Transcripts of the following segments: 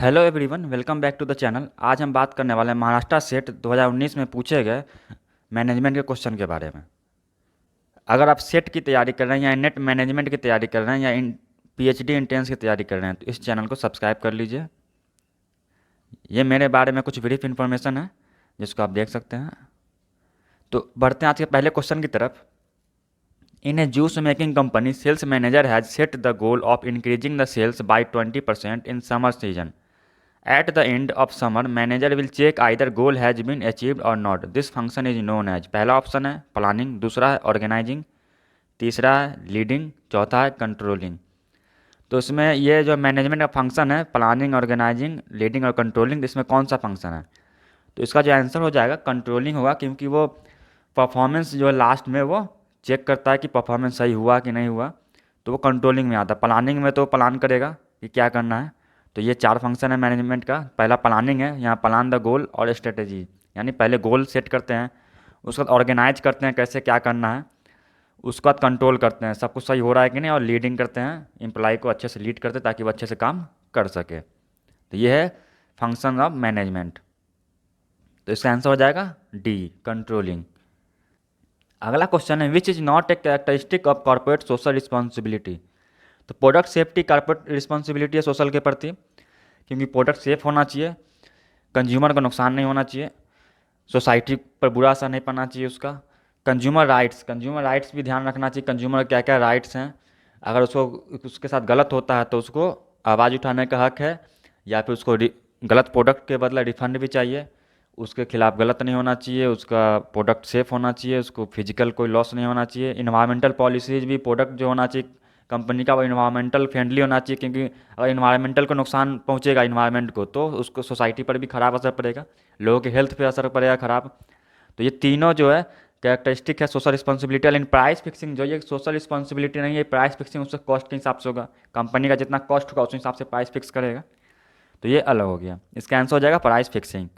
Hello everyone, welcome back to the channel. आज हम बात करने वाले हैं महाराष्ट्र सेट 2019 में पूछे गए मैनेजमेंट के क्वेश्चन के बारे में। अगर आप सेट की तैयारी कर रहे हैं या नेट मैनेजमेंट की तैयारी कर रहे हैं या पीएचडी एंट्रेंस की तैयारी कर रहे हैं तो इस चैनल को सब्सक्राइब कर लीजिए। ये मेरे बारे में कुछ ब्रीफ इन्फॉर्मेशन है जिसको आप देख सकते हैं। तो बढ़ते हैं आज के पहले क्वेश्चन की तरफ। In a juice making company, sales manager has set the goal of increasing the sales by 20% in summer season. At the end of summer, manager will check either goal has been achieved or not. This function is known as, पहला option है planning, दूसरा है organising, तीसरा है leading, चौथा है controlling. तो इसमें ये जो मैनेजमेंट का फंक्शन है प्लानिंग, ऑर्गेनाइजिंग, लीडिंग और कंट्रोलिंग, इसमें कौन सा फंक्शन है? तो इसका जो आंसर हो जाएगा कंट्रोलिंग होगा, क्योंकि वो परफॉर्मेंस जो है लास्ट में वो चेक करता है कि परफॉर्मेंस सही हुआ कि नहीं हुआ, तो वो कंट्रोलिंग में आता है। प्लानिंग में तो प्लान करेगा कि क्या करना है। तो ये चार फंक्शन है मैनेजमेंट का। पहला प्लानिंग है, यहाँ प्लान द गोल और स्ट्रेटेजी, यानी पहले गोल सेट करते हैं, उसके बाद ऑर्गेनाइज करते हैं कैसे क्या करना है, उसके बाद कंट्रोल करते हैं सब कुछ सही हो रहा है कि नहीं, और लीडिंग करते हैं, एम्प्लॉय को अच्छे से लीड करते हैं ताकि वो अच्छे से काम कर सके। तो ये है फंक्शन ऑफ मैनेजमेंट। तो इसका आंसर हो जाएगा डी, कंट्रोलिंग। अगला क्वेश्चन है, which is not a characteristic of corporate social responsibility. तो प्रोडक्ट सेफ्टी कॉर्पोरेट रिस्पॉन्सिबिलिटी है सोशल के प्रति, क्योंकि प्रोडक्ट सेफ होना चाहिए, कंज्यूमर का नुकसान नहीं होना चाहिए, सोसाइटी पर बुरा असर नहीं पड़ना चाहिए उसका। कंज्यूमर राइट्स भी ध्यान रखना चाहिए, कंज्यूमर क्या क्या राइट्स हैं। अगर उसको उसके साथ गलत होता है तो उसको आवाज़ उठाने का हक है, या फिर उसको गलत प्रोडक्ट के बदले रिफंड भी चाहिए। उसके खिलाफ गलत नहीं होना चाहिए, उसका प्रोडक्ट सेफ होना चाहिए, उसको फिजिकल कोई लॉस नहीं होना चाहिए। इन्वायरमेंटल पॉलिसीज़ भी, प्रोडक्ट जो होना चाहिए कंपनी का वो इन्वायरमेंटल फ्रेंडली होना चाहिए, क्योंकि अगर इन्वायरमेंटल को नुकसान पहुंचेगा इन्वायरमेंट को तो उसको सोसाइटी पर भी ख़राब असर पड़ेगा, लोगों के हेल्थ पे असर पड़ेगा ख़राब। तो ये तीनों जो है कैरेक्टरिस्टिक है सोशल रिस्पॉन्सिबिलिटी। लेकिन प्राइस फिक्सिंग जो ये सोशल रिस्पॉन्सिबिलिटी नहीं है, प्राइस फिक्सिंग उससे कॉस्ट के हिसाब से होगा, कंपनी का जितना कॉस्ट होगा उस हिसाब से प्राइस फिक्स करेगा। तो ये अलग हो गया, इसका आंसर हो जाएगा प्राइस फिक्सिंग।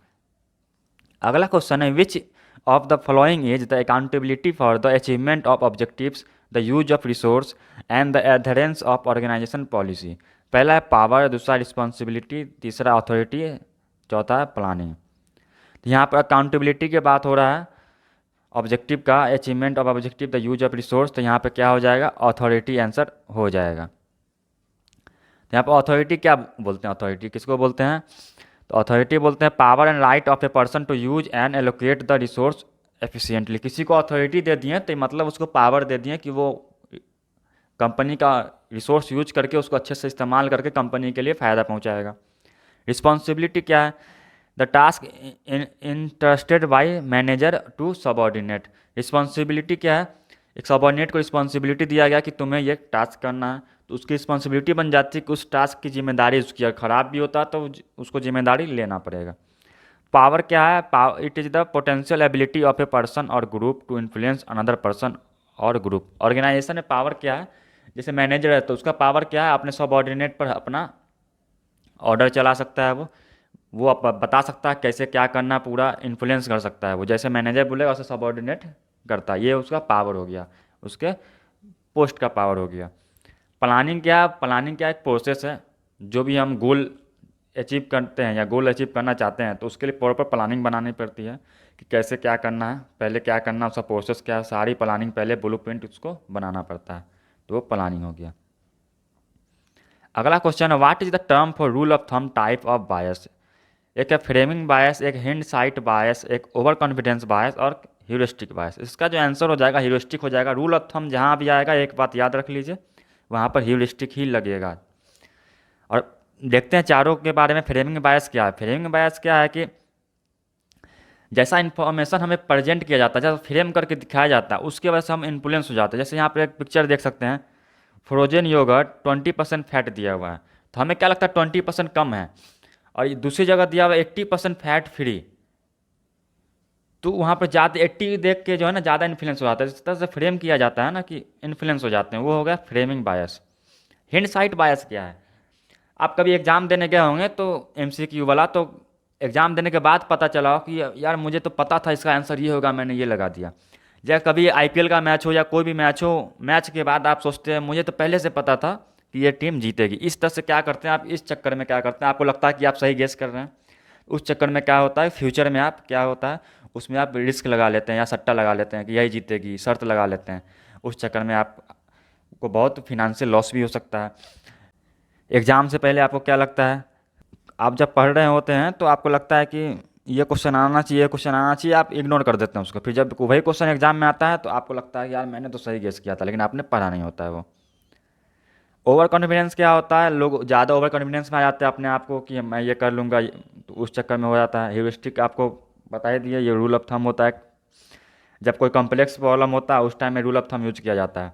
अगला क्वेश्चन है, which of the following is the accountability for the achievement of objectives, the use of resource and the adherence of organisation policy. पहला है पावर, दूसरा रिस्पॉन्सिबिलिटी, तीसरा अथॉरिटी, चौथा है प्लानिंग। तो यहाँ पर अकाउंटेबिलिटी की बात हो रहा है, ऑब्जेक्टिव का, achievement of objective, the use of resource, तो यहाँ पे क्या हो जाएगा? अथॉरिटी आंसर हो जाएगा। तो यहाँ पर अथॉरिटी क्या बोलते हैं? अथॉरिटी किसको बोलते हैं? तो अथॉरिटी बोलते हैं power and right of a person to use and allocate the resource efficiently. किसी को अथॉरिटी दे दिए तो मतलब उसको पावर दे दिए कि वो कंपनी का रिसोर्स यूज करके उसको अच्छे से इस्तेमाल करके कंपनी के लिए फ़ायदा पहुंचाएगा। रिस्पॉन्सिबिलिटी क्या है? The task entrusted by manager to subordinate. Responsibility क्या है? एक सबॉर्डिनेट को रिस्पॉन्सिबिलिटी दिया गया कि तुम्हें ये टास्क करना है, तो उसकी रिस्पॉन्सिबिलिटी बन जाती है कि उस टास्क की जिम्मेदारी उसकी, अगर ख़राब भी होता है तो उसको जिम्मेदारी लेना पड़ेगा। पावर क्या है? It is the potential ability of a person or group to influence another person or group. Organisation में पावर क्या है? जैसे मैनेजर है तो उसका पावर क्या है? अपने सबॉर्डिनेट पर अपना ऑर्डर चला सकता है, वो बता सकता है कैसे क्या करना, पूरा इन्फ्लुएंस कर सकता है वो, जैसे मैनेजर बोलेगा वैसे सबॉर्डिनेट करता है। ये उसका पावर हो गया, उसके पोस्ट का पावर हो गया। प्लानिंग क्या? प्लानिंग क्या एक प्रोसेस है, जो भी हम गोल अचीव करते हैं या गोल अचीव करना चाहते हैं तो उसके लिए प्रॉपर प्लानिंग बनानी पड़ती है कि कैसे क्या करना है, पहले क्या करना है, उसका प्रोसेस क्या है, सारी प्लानिंग पहले ब्लूप्रिंट उसको बनाना पड़ता है, तो वो प्लानिंग हो गया। अगला क्वेश्चन है, what is the term for rule of thumb type of बायस। एक है फ्रेमिंग बायस, एक हिंड साइट बायस, एक ओवर कॉन्फिडेंस बायस और ह्यूरिस्टिक बायस। इसका जो आंसर हो जाएगा ह्यूरिस्टिक हो जाएगा। रूल ऑफ थंब जहाँ भी आएगा एक बात याद रख लीजिए, वहाँ पर ह्यूरिस्टिक ही लगेगा। और देखते हैं चारों के बारे में। फ्रेमिंग बायस क्या है? फ्रेमिंग बायस क्या है कि जैसा इन्फॉर्मेशन हमें प्रेजेंट किया जाता है, जैसा फ्रेम करके दिखाया जाता है, उसकी वजह से हम इन्फ्लुएंस हो जाते हैं। जैसे यहाँ पर एक पिक्चर देख सकते हैं, फ्रोजन योगर्ट 20% फैट दिया हुआ है, तो हमें क्या लगता है 20% कम है, और दूसरी जगह दिया हुआ 80% फैट फ्री, तो वहाँ पर ज़्यादा 80 देख के जो है ना ज़्यादा इन्फ्लुएंस हो जाता है। इस तरह से फ्रेम किया जाता है ना कि इन्फ्लुएंस हो जाते हैं, वो हो गया फ्रेमिंग बायस। हिंडसाइट बायस क्या है? आप कभी एग्ज़ाम देने गए होंगे तो एमसीक्यू वाला, तो एग्ज़ाम देने के बाद पता चला हो कि यार मुझे तो पता था इसका आंसर ये होगा, मैंने ये लगा दिया। या कभी आईपीएल का मैच हो या कोई भी मैच हो, मैच के बाद आप सोचते हैं मुझे तो पहले से पता था कि ये टीम जीतेगी। इस तरह से क्या करते हैं आप, इस चक्कर में क्या करते हैं, आपको लगता है कि आप सही गेस कर रहे हैं, उस चक्कर में क्या होता है फ्यूचर में आप क्या होता है उसमें आप रिस्क लगा लेते हैं या सट्टा लगा लेते हैं कि यही जीतेगी, शर्त लगा लेते हैं। उस चक्कर में आपको बहुत फिनेंशियल लॉस भी हो सकता है। एग्ज़ाम से पहले आपको क्या लगता है, आप जब पढ़ रहे होते हैं तो आपको लगता है कि ये क्वेश्चन आना चाहिए, ये क्वेश्चन आना चाहिए, आप इग्नोर कर देते हैं उसको। फिर जब वही क्वेश्चन एग्जाम में आता है तो आपको लगता है कि यार मैंने तो सही गेस किया था, लेकिन आपने पढ़ा नहीं होता है वो। ओवर कॉन्फिडेंस क्या होता है, लोग ज़्यादा ओवर कॉन्फिडेंस में आ जाते हैं अपने आप को कि मैं ये कर लूँगा, तो उस चक्कर में हो जाता है। ह्यूरिस्टिक आपको बता ही दिए, ये रूल ऑफ थंब होता है। जब कोई कॉम्प्लेक्स प्रॉब्लम होता है उस टाइम में रूल ऑफ थंब यूज किया जाता है।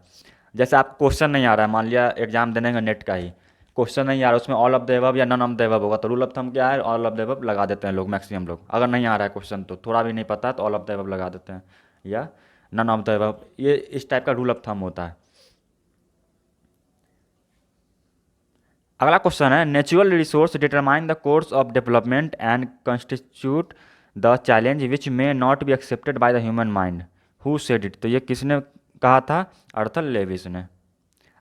जैसे आपको क्वेश्चन नहीं आ रहा है, मान लिया एग्जाम देने का नेट का ही क्वेश्चन नहीं आ रहा, उसमें ऑल ऑफ द एबव या नन ऑफ द एबव होगा, तो रूल ऑफ थंब क्या है, ऑल ऑफ द एबव लगा देते हैं लोग, मैक्सिमम लोग। अगर नहीं आ रहा है क्वेश्चन तो थोड़ा भी नहीं पता है तो ऑल ऑफ द एबव लगा देते हैं या नन ऑफ द एबव, ये इस टाइप का रूल ऑफ थंब होता है। अगला क्वेश्चन है, natural resource determine the course of development and constitute the challenge which may not be accepted by the human mind, who said it. तो ये किसने कहा था, अर्थल लेविस ने।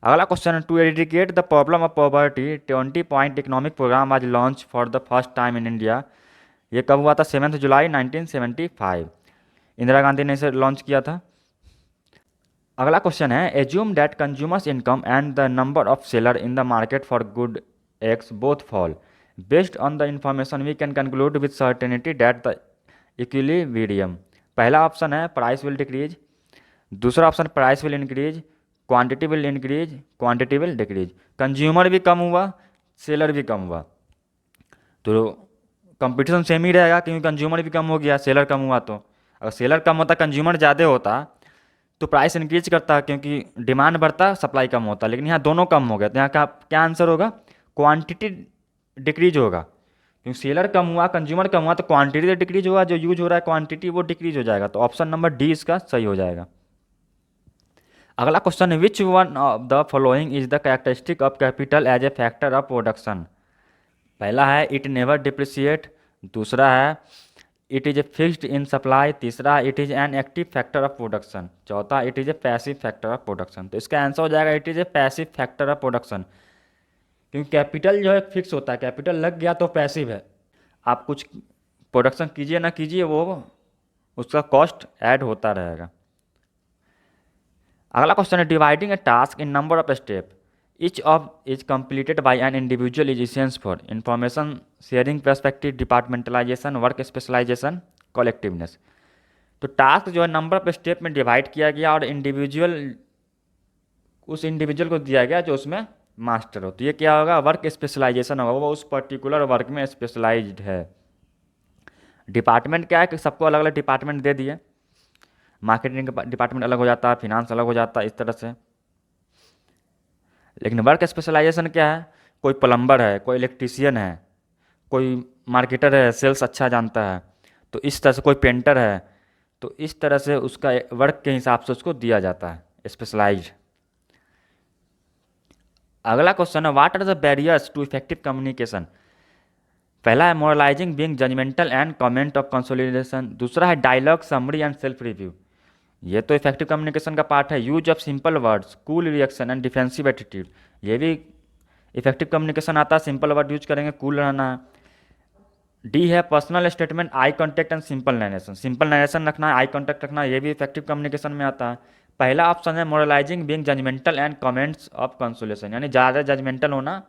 अगला क्वेश्चन है, to eradicate the problem of poverty 20 point economic programme आज launch for the first time in India. ये कब हुआ था, 7 जुलाई 1975, इंदिरा गांधी ने इसे लॉन्च किया था। अगला क्वेश्चन है, assume that consumers income and the number of seller in the market for good eggs both fall, based on the information we can conclude with certainty that the equilibrium. पहला option है price will decrease, दूसरा option price will increase, quantity will increase, quantity will decrease. Consumer भी कम हुआ, seller भी कम हुआ, तो कंपटीशन सेम ही रहेगा क्योंकि कंज्यूमर भी कम हो गया, सेलर कम हुआ। तो अगर सेलर कम होता, कंज्यूमर ज़्यादा होता तो प्राइस इंक्रीज करता क्योंकि डिमांड बढ़ता, सप्लाई कम होता। लेकिन यहाँ दोनों कम हो गए, तो यहाँ का क्या आंसर होगा, क्वांटिटी डिक्रीज होगा। क्योंकि सेलर कम हुआ, कंज्यूमर कम हुआ, तो क्वांटिटी तो डिक्रीज हुआ, जो यूज हो रहा है क्वांटिटी वो डिक्रीज हो जाएगा। तो ऑप्शन नंबर डी इसका सही हो जाएगा। अगला क्वेश्चन है, which one of the following is the characteristic of capital as a factor of production. पहला है इट नेवर डिप्रिसिएट, दूसरा है it is a fixed in supply, तीसरा it is an active factor of production, चौथा it is a passive factor of production. तो इसका answer हो जाएगा it is a passive factor of production. क्योंकि capital जो है फिक्स होता है, कैपिटल लग गया तो पैसिव है, आप कुछ प्रोडक्शन कीजिए ना कीजिए वो उसका कॉस्ट ऐड होता रहेगा। अगला क्वेश्चन है, dividing A task in number of step each of is completed by an individual is essential for information sharing, perspective, departmentalization, work specialization, collectiveness। तो टास्क जो है नंबर ऑफ स्टेप में divide किया गया और इंडिविजुअल उस individual को दिया गया जो उसमें मास्टर हो। तो ये क्या होगा, वर्क स्पेशलाइजेशन होगा, वो उस पर्टिकुलर वर्क में स्पेशलाइज्ड है। डिपार्टमेंट क्या है कि सबको अलग अलग डिपार्टमेंट दे दिए, मार्केटिंग का डिपार्टमेंट अलग हो जाता है, फिनांस अलग हो जाता है, इस तरह से। लेकिन वर्क स्पेशलाइजेशन क्या है, कोई प्लम्बर है, कोई इलेक्ट्रीशियन है, कोई मार्केटर है, सेल्स अच्छा जानता है, तो इस तरह से कोई पेंटर है, तो इस तरह से उसका वर्क के हिसाब से उसको दिया जाता है स्पेशलाइज्ड। अगला क्वेश्चन है, what are the barriers to effective communication. पहला है moralising being judgemental and comment of consolidation, दूसरा है dialogue summary and self review. ये तो इफेक्टिव कम्युनिकेशन का पार्ट है। Use of simple words, cool reaction and defensive attitude, ये भी इफेक्टिव कम्युनिकेशन आता है, सिंपल वर्ड यूज करेंगे, कूल रहना है। डी है personal statement, eye contact and simple narration, simple narration रखना है, आई कॉन्टेक्ट रखना है, ये भी इफेक्टिव कम्युनिकेशन में आता है। पहला ऑप्शन है moralising being judgemental and comments of consolation, यानी ज़्यादा जजमेंटल होना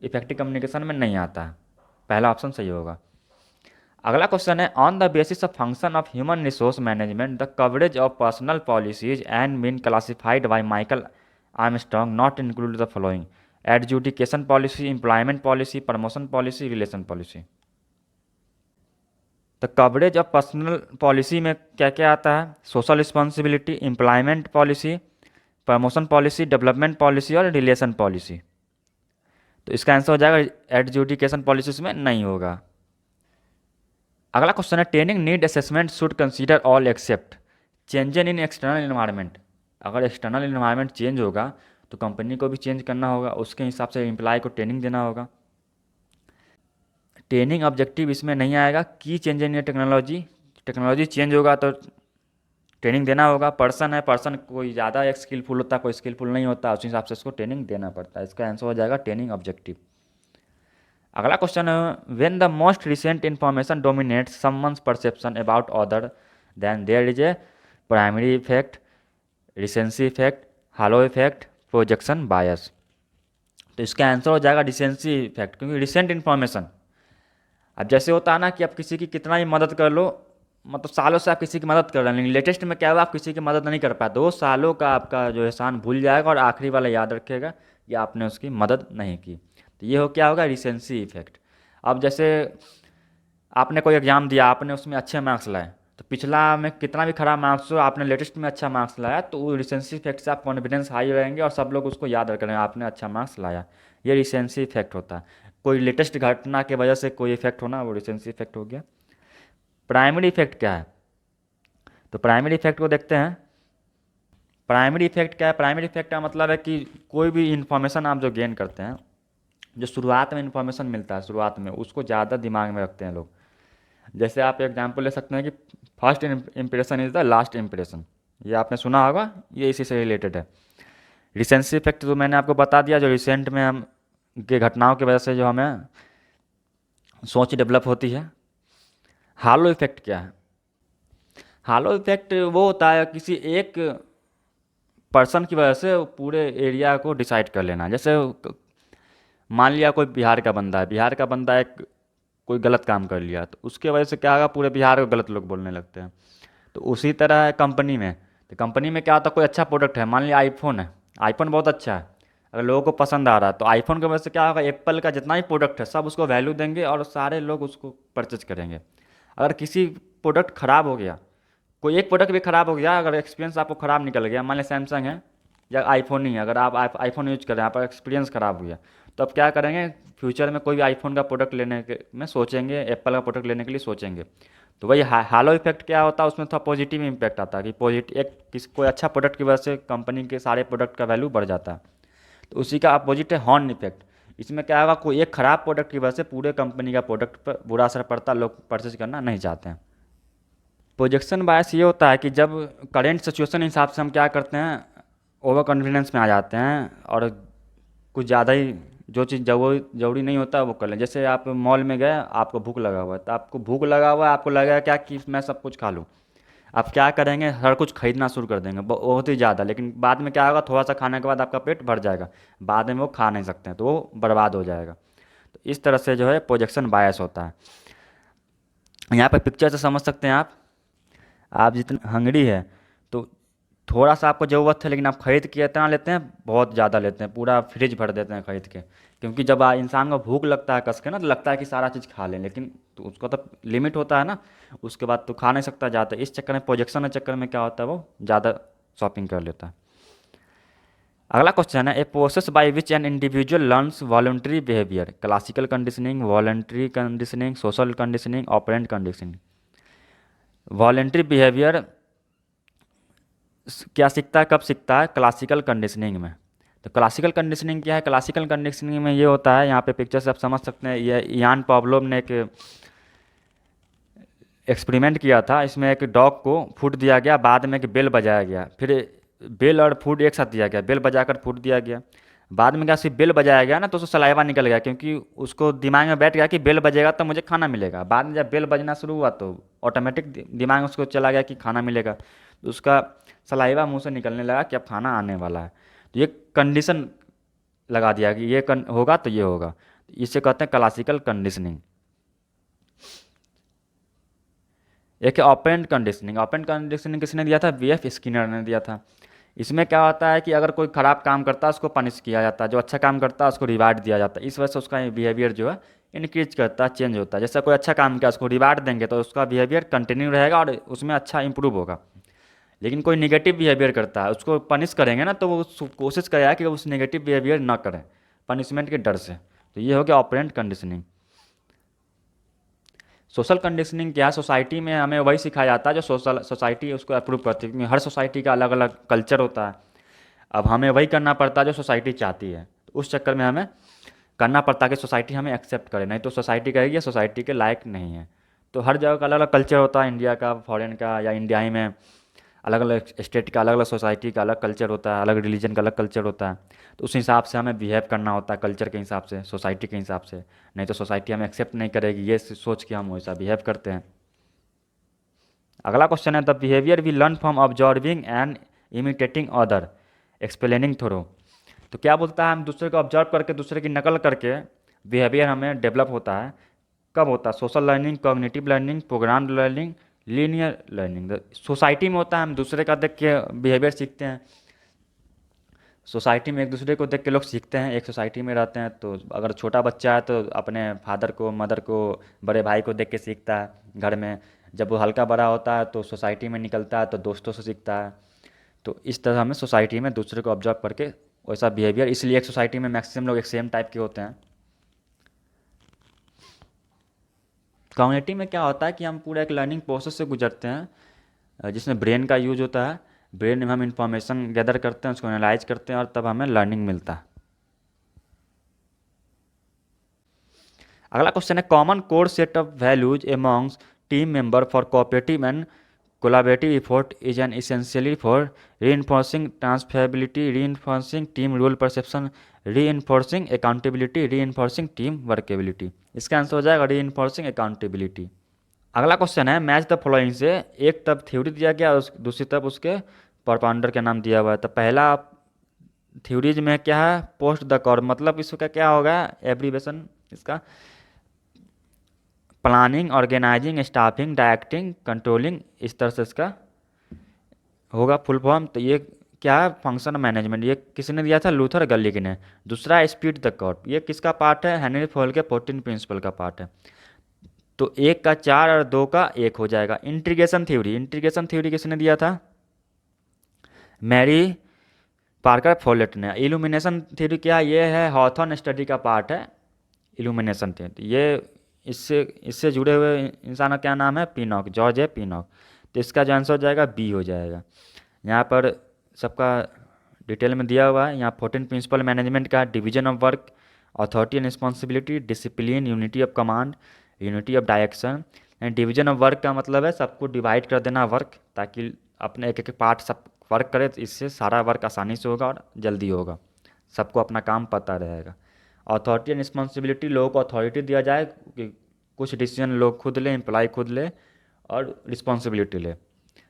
इफेक्टिव कम्युनिकेशन में नहीं आता है, पहला ऑप्शन सही होगा। अगला क्वेश्चन है, on the basis of function of human resource management the coverage of personnel policies and been classified by Michael Armstrong not include the following, adjudication policy, employment policy, promotion policy, relation policy. तो coverage of personnel policy में क्या क्या आता है, social responsibility, employment policy, promotion policy, development policy और relation policy. तो इसका answer हो जाएगा एडजुडिकेशन पॉलिसीज में नहीं होगा। अगला क्वेश्चन है, training need assessment should consider all except changes in external environment. अगर एक्सटर्नल इन्वायरमेंट चेंज होगा तो कंपनी को भी चेंज करना होगा, उसके हिसाब से एम्प्लॉय को ट्रेनिंग देना होगा। ट्रेनिंग ऑब्जेक्टिव इसमें नहीं आएगा। की change in technology, technology change होगा तो ट्रेनिंग देना होगा। पर्सन है, पर्सन कोई ज़्यादा स्किलफुल होता है, कोई स्किलफुल नहीं होता, उस हिसाब से उसको ट्रेनिंग देना पड़ता है। इसका आंसर हो जाएगा ट्रेनिंग ऑब्जेक्टिव। अगला क्वेश्चन है, when the most recent information dominates someone's perception about other then there is a primary effect, recency effect, halo effect, projection bias. तो इसका आंसर हो जाएगा रिसेंसी इफेक्ट, क्योंकि रिसेंट इन्फॉर्मेशन, अब जैसे होता है ना कि आप किसी की कितना ही मदद कर लो, मतलब सालों से आप किसी की मदद कर रहे हैं, लेकिन लेटेस्ट में क्या हुआ, आप किसी की मदद नहीं कर पाए, तो वो सालों का आपका जो एहसान भूल जाएगा और आखिरी वाला याद रखेगा कि आपने उसकी मदद नहीं की। तो ये हो क्या होगा, रिसेंसी इफेक्ट। अब जैसे आपने कोई एग्ज़ाम दिया, आपने उसमें अच्छे मार्क्स लाए, तो पिछला में कितना भी खराब मार्क्स हो, आपने लेटेस्ट में अच्छा मार्क्स लाया, तो वो रिसेंसी इफेक्ट से आप कॉन्फिडेंस हाई रहेंगे और सब लोग उसको याद रखेंगे आपने अच्छा मार्क्स लाया। ये रिसेंसी इफेक्ट होता है। कोई लेटेस्ट घटना की वजह से कोई इफेक्ट होना, वो रिसेंसी इफेक्ट हो गया। प्राइमरी इफेक्ट क्या है, तो प्राइमरी इफेक्ट को देखते हैं। प्राइमरी इफेक्ट क्या है, प्राइमरी इफेक्ट का मतलब है कि कोई भी इन्फॉर्मेशन आप जो गेन करते हैं, जो शुरुआत में इन्फॉर्मेशन मिलता है, शुरुआत में उसको ज़्यादा दिमाग में रखते हैं लोग। जैसे आप एग्जांपल ले सकते हैं कि first impression is the last impression, ये आपने सुना होगा, ये इसी से रिलेटेड है। रिसेंसी इफेक्ट तो मैंने आपको बता दिया, जो रिसेंट में हम के घटनाओं की वजह से जो हमें सोच डेवलप होती है। हालो इफेक्ट क्या है, हालो इफेक्ट वो होता है किसी एक पर्सन की वजह से पूरे एरिया को डिसाइड कर लेना। जैसे मान लिया कोई बिहार का बंदा है, बिहार का बंदा एक कोई गलत काम कर लिया, तो उसके वजह से क्या होगा, पूरे बिहार को गलत लोग बोलने लगते हैं। तो उसी तरह है कंपनी में, तो कंपनी में क्या होता है, कोई अच्छा प्रोडक्ट है, मान लिया आईफोन है, आईफोन बहुत अच्छा है, अगर लोगों को पसंद आ रहा है, तो आईफोन की वजह से क्या होगा, एप्पल का जितना भी प्रोडक्ट है सब उसको वैल्यू देंगे और सारे लोग उसको परचेज करेंगे। अगर किसी प्रोडक्ट ख़राब हो गया, कोई एक प्रोडक्ट भी ख़राब हो गया, अगर एक्सपीरियंस आपको ख़राब निकल गया, मान लिया सैमसंग है या आईफोन ही है, अगर आप आईफोन यूज कर रहे हैं, आपका एक्सपीरियंस ख़राब हो गया, तो अब क्या करेंगे, फ्यूचर में कोई भी आईफोन का प्रोडक्ट लेने के में सोचेंगे, एप्पल का प्रोडक्ट लेने के लिए सोचेंगे। तो वही हालो इफेक्ट क्या होता है, उसमें थोड़ा पॉजिटिव इम्पैक्ट आता है कि पॉजिटिव एक कोई अच्छा प्रोडक्ट की वजह से कंपनी के सारे प्रोडक्ट का वैल्यू बढ़ जाता है। तो उसी का अपोजिट है हॉर्न इफेक्ट। इसमें क्या होगा, कोई एक ख़राब प्रोडक्ट की वजह से पूरे कंपनी का प्रोडक्ट पर बुरा असर पड़ता है, लोग परचेज करना नहीं चाहते हैं। प्रोजेक्शन बायस ये होता है कि जब करेंट सिचुएशन हिसाब से हम क्या करते हैं, ओवर कॉन्फिडेंस में आ जाते हैं और कुछ ज़्यादा ही जो चीज़ ज़रूरी नहीं होता वो कर लें। जैसे आप मॉल में गए, आपको भूख लगा हुआ है, तो आपको भूख लगा हुआ है, आपको लगेगा क्या कि मैं सब कुछ खा लूँ, आप क्या करेंगे, हर कुछ खरीदना शुरू कर देंगे बहुत ही ज़्यादा, लेकिन बाद में क्या होगा, थोड़ा सा खाने के बाद आपका पेट भर जाएगा, बाद में वो खा नहीं सकते हैं, तो वो बर्बाद हो जाएगा। तो इस तरह से जो है प्रोजेक्शन बायस होता है। यहाँ पर पिक्चर से समझ सकते हैं आप जितना हंगरी है, तो थोड़ा सा आपको ज़रूरत है, लेकिन आप खरीद के इतना लेते हैं, बहुत ज़्यादा लेते हैं, पूरा फ्रिज भर देते हैं खरीद के। क्योंकि जब इंसान को भूख लगता है कस के ना, तो लगता है कि सारा चीज़ खा लें, लेकिन तो उसका तो लिमिट होता है ना, उसके बाद तो खा नहीं सकता ज़्यादा। इस चक्कर में, प्रोजेक्शन के चक्कर में क्या होता है, वो ज़्यादा शॉपिंग कर लेता है। अगला क्वेश्चन है, a process by which an individual learns voluntary behaviour, classical conditioning, voluntary conditioning, social conditioning, operant conditioning. Voluntary behaviour क्या सीखता है, कब सीखता है, क्लासिकल कंडीशनिंग में। तो क्लासिकल कंडीशनिंग क्या है, क्लासिकल कंडीशनिंग में ये होता है, यहाँ पे पिक्चर से आप समझ सकते हैं, ये यान पाव्लोव ने एक एक्सपेरिमेंट किया था। इसमें एक डॉग को फूड दिया गया, बाद में एक बेल बजाया गया, फिर बेल और फूड एक साथ दिया गया, बेल बजाकर फूड दिया गया, बाद में क्या सिर्फ बेल बजाया गया ना, तो उसको सलाइवा निकल गया, क्योंकि उसको दिमाग में बैठ गया कि बेल बजेगा तो मुझे खाना मिलेगा। बाद में जब बेल बजना शुरू हुआ तो ऑटोमेटिक दिमाग में उसको चला गया कि खाना मिलेगा, तो उसका सलाइवा मुंह से निकलने लगा कि अब खाना आने वाला है। तो ये कंडीशन लगा दिया कि ये होगा तो ये होगा, इसे कहते हैं क्लासिकल कंडीशनिंग। एक है ऑपरेंट कंडीशनिंग। ऑपरेंट कंडीशनिंग किसने दिया था, बीएफ स्किनर ने दिया था। इसमें क्या होता है कि अगर कोई ख़राब काम करता है उसको पनिश किया जाता है, जो अच्छा काम करता है उसको रिवार्ड दिया जाता है, इस वजह से उसका बिहेवियर जो है इनक्रीज करता है, चेंज होता है। जैसे कोई अच्छा काम किया, उसको रिवार्ड देंगे तो उसका बिहेवियर कंटिन्यू रहेगा और उसमें अच्छा इंप्रूव होगा। लेकिन कोई निगेटिव बिहेवियर करता है, उसको पनिश करेंगे ना, तो वो कोशिश करेगा कि उस निगेटिव बिहेवियर ना करें, पनिशमेंट के डर से। तो ये हो गया ऑपरेंट कंडीशनिंग। सोशल कंडीशनिंग क्या है, सोसाइटी में हमें वही सिखाया जाता है जो सोसाइटी उसको अप्रूव करती है, क्योंकि हर सोसाइटी का अलग अलग कल्चर होता है। अब हमें वही करना पड़ता है जो सोसाइटी चाहती है, तो उस चक्कर में हमें करना पड़ता है कि सोसाइटी हमें एक्सेप्ट करे, नहीं तो सोसाइटी कहेगी ये सोसाइटी के लायक नहीं है। तो हर जगह का अलग अलग कल्चर होता है, इंडिया का, फॉरेन का, या इंडिया ही में अलग अलग स्टेट का, अलग अलग सोसाइटी का अलग कल्चर होता है, अलग रिलीजन का अलग कल्चर होता है। तो उस हिसाब से हमें बिहेव करना होता है, कल्चर के हिसाब से, सोसाइटी के हिसाब से। नहीं तो सोसाइटी हमें एक्सेप्ट नहीं करेगी, ये सोच के हम वैसा बिहेव करते हैं। अगला क्वेश्चन है, the behaviour we learn from observing and imitating other explaining through. तो क्या बोलता है, हम दूसरे को ऑब्जर्व करके, दूसरे की नकल करके बिहेवियर हमें डेवलप होता है। कब होता है? Social learning, cognitive learning, programme learning, linear learning. Society में होता है, हम दूसरे का देख के बिहेवियर सीखते हैं। सोसाइटी में एक दूसरे को देख के लोग सीखते हैं, एक सोसाइटी में रहते हैं तो अगर छोटा बच्चा है तो अपने फादर को, मदर को, बड़े भाई को देख के सीखता है घर में। जब वो हल्का बड़ा होता है तो सोसाइटी में निकलता है तो दोस्तों से सीखता है। तो इस तरह हमें सोसाइटी में दूसरे को ऑब्जर्व करके वैसा बिहेवियर, इसलिए एक सोसाइटी में मैक्सिमम लोग एक सेम टाइप के होते हैं। कम्युनिटी में क्या होता है कि हम पूरा एक लर्निंग प्रोसेस से गुजरते हैं, जिसमें ब्रेन का यूज होता है। ब्रेन में हम इंफॉर्मेशन गैदर करते हैं, उसको एनालाइज करते हैं और तब हमें लर्निंग मिलता है। अगला क्वेश्चन है, common core set of values amongst team member for cooperative and collaborative effort is an essentially for reinforcing transferability, reinforcing team role perception, reinforcing accountability, reinforcing team workability. इसका आंसर हो जाएगा reinforcing accountability. अगला question है, match the following से एक तरफ theory दिया गया और दूसरी तरफ उसके परपाउंडर के नाम दिया हुआ है। तो पहला थ्योरीज में क्या है, पोस्ट द कर्व, मतलब इसका क्या होगा एब्रीवेशन इसका, planning, organising, staffing, directing, controlling, इस तरह से इसका होगा फुल फॉर्म। तो ये क्या है, फंक्शन मैनेजमेंट। ये किसने दिया था, लूथर गलिक ने। दूसरा स्पीड द कर्व, ये किसका पार्ट है, हेनरी फॉयल के 14 प्रिंसिपल का पार्ट है। तो एक का 4 और दो का 1 हो जाएगा। इंटीग्रेशन थ्योरी, इंटीग्रेशन थ्योरी किसने दिया था, मैरी पार्कर फोलेट ने। इल्यूमिनेशन थ्योरी क्या, ये है हॉथॉर्न स्टडी का पार्ट है इल्यूमिनेशन थ्योरी। ये इससे इससे जुड़े हुए इंसान का क्या नाम है, पीनॉक, जॉर्ज ए पीनॉक। तो इसका जो आंसर हो जाएगा बी हो जाएगा। यहाँ पर सबका डिटेल में दिया हुआ है। यहाँ 14 प्रिंसिपल मैनेजमेंट का, division of work, authority and responsibility, discipline, unity of command, unity of direction. And division of work का मतलब है सबको डिवाइड कर देना वर्क, ताकि अपने एक एक पार्ट सब वर्क करे, तो इससे सारा वर्क आसानी से होगा और जल्दी होगा, सबको अपना काम पता रहेगा। अथॉरिटी एंड रिस्पॉन्सिबिलिटी, लोगों को अथॉरिटी दिया जाए कि कुछ डिसीजन लोग खुद ले, एम्प्लॉय खुद ले और रिस्पॉन्सिबिलिटी ले।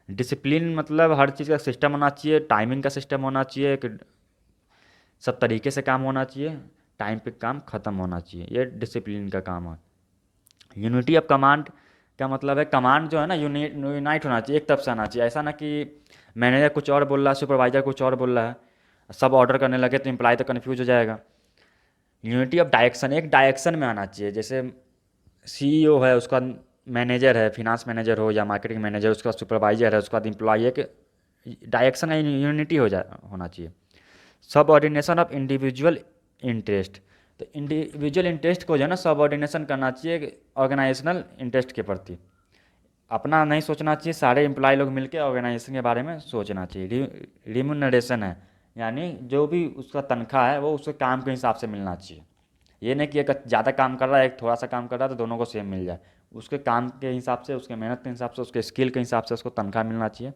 डिसिप्लिन मतलब हर चीज़ का सिस्टम होना चाहिए, टाइमिंग का सिस्टम होना चाहिए कि सब तरीके से काम होना चाहिए, टाइम पे काम ख़त्म होना चाहिए, ये डिसिप्लिन का काम है। यूनिटी ऑफ कमांड का मतलब है कमांड जो है ना यूनाइट होना चाहिए, एक तरफ से आना चाहिए। ऐसा ना कि मैनेजर कुछ और बोल रहा है, सुपरवाइजर कुछ और बोल रहा है, सब ऑर्डर करने लगे तो एम्प्लॉय तो कन्फ्यूज हो जाएगा। यूनिटी ऑफ डायरेक्शन, एक डायरेक्शन में आना चाहिए। जैसे सीईओ है, उसका मैनेजर है, फिनांस मैनेजर हो या मार्केटिंग मैनेजर, उसका सुपरवाइजर है, उसका एम्प्लॉय, एक डायरेक्शन का यूनिटी होना चाहिए। सब ऑर्डिनेशन ऑफ इंडिविजुअल इंटरेस्ट, तो इंडिविजुअल इंटरेस्ट को जो है ना सब ऑर्डिनेशन करना चाहिए ऑर्गेनाइजेशनल इंटरेस्ट के प्रति। अपना नहीं सोचना चाहिए, सारे एम्प्लॉय लोग मिलकर ऑर्गेनाइजेशन के बारे में सोचना चाहिए। रिम्यूनरेशन है, यानी जो भी उसका तनख्वाह है वो उसके काम के हिसाब से मिलना चाहिए। ये नहीं कि एक ज़्यादा काम कर रहा है, एक थोड़ा सा काम कर रहा है तो दोनों को सेम मिल जाए। उसके काम के हिसाब से, उसके मेहनत के हिसाब से, उसके स्किल के हिसाब से उसको तनख्वाह मिलना चाहिए।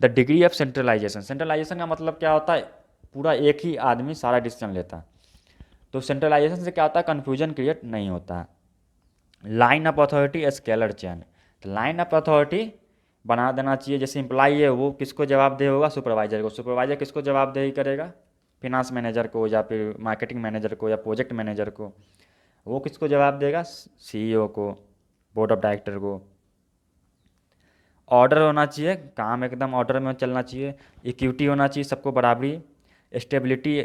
The degree of centralisation, centralisation का मतलब क्या होता है, पूरा एक ही आदमी सारा डिसीजन लेता है। तो सेंट्रलाइजेशन से क्या होता है, कन्फ्यूजन क्रिएट नहीं होता है। लाइन ऑफ अथॉरिटी स्केलर चैन, तो लाइन ऑफ अथॉरिटी बना देना चाहिए। जैसे एम्प्लॉई है वो किसको जवाबदेह होगा, सुपरवाइजर को। सुपरवाइजर किसको जवाबदेही करेगा, फिनांस मैनेजर को या फिर मार्केटिंग मैनेजर को या प्रोजेक्ट मैनेजर को। वो किसको जवाब देगा, सीईओ को, बोर्ड ऑफ डायरेक्टर को। ऑर्डर होना चाहिए, काम एकदम ऑर्डर में चलना चाहिए। इक्विटी होना चाहिए, सबको बराबरी। Stability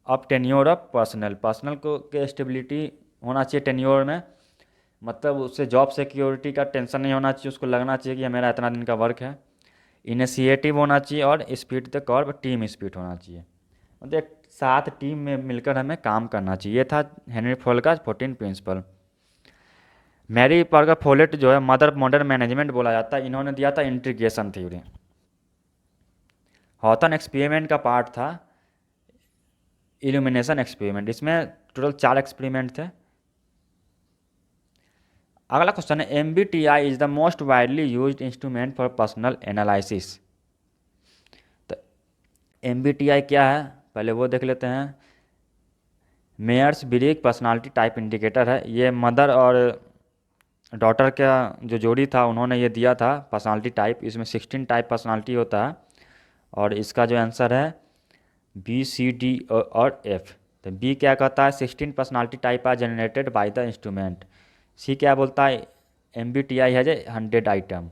of tenure of personal, personal को के स्टेबिलिटी होना चाहिए टेन्योर में, मतलब उससे जॉब सिक्योरिटी का टेंशन नहीं होना चाहिए, उसको लगना चाहिए कि मेरा इतना दिन का वर्क है। इनिशिएटिव होना चाहिए और speed the curve, team speed होना चाहिए। मतलब एक साथ टीम में मिलकर हमें काम करना चाहिए। ये था हेनरी फॉयल का 14 प्रिंसिपल। मैरी पार्कर फोलेट जो है मदर मॉडर्न मैनेजमेंट बोला जाता है, इन्होंने दिया था इंटीग्रेशन थ्योरी। हॉथन एक्सपेरिमेंट का पार्ट था इल्यूमिनेशन एक्सपेरिमेंट, इसमें टोटल 4 एक्सपेरिमेंट थे। अगला क्वेश्चन है, MBTI is the most widely used instrument for personal analysis. MBTI क्या है पहले वो देख लेते हैं। मेयर्स ब्रिग पर्सनालिटी टाइप इंडिकेटर है। ये मदर और डॉटर का जो जोड़ी था उन्होंने ये दिया था पर्सनालिटी टाइप। इसमें 16 टाइप पर्सनालिटी होता है और इसका जो आंसर है B, C, D और F। तो बी क्या कहता है 16 personality type are generated by the instrument. C क्या बोलता है MBTI है जे 100 आइटम।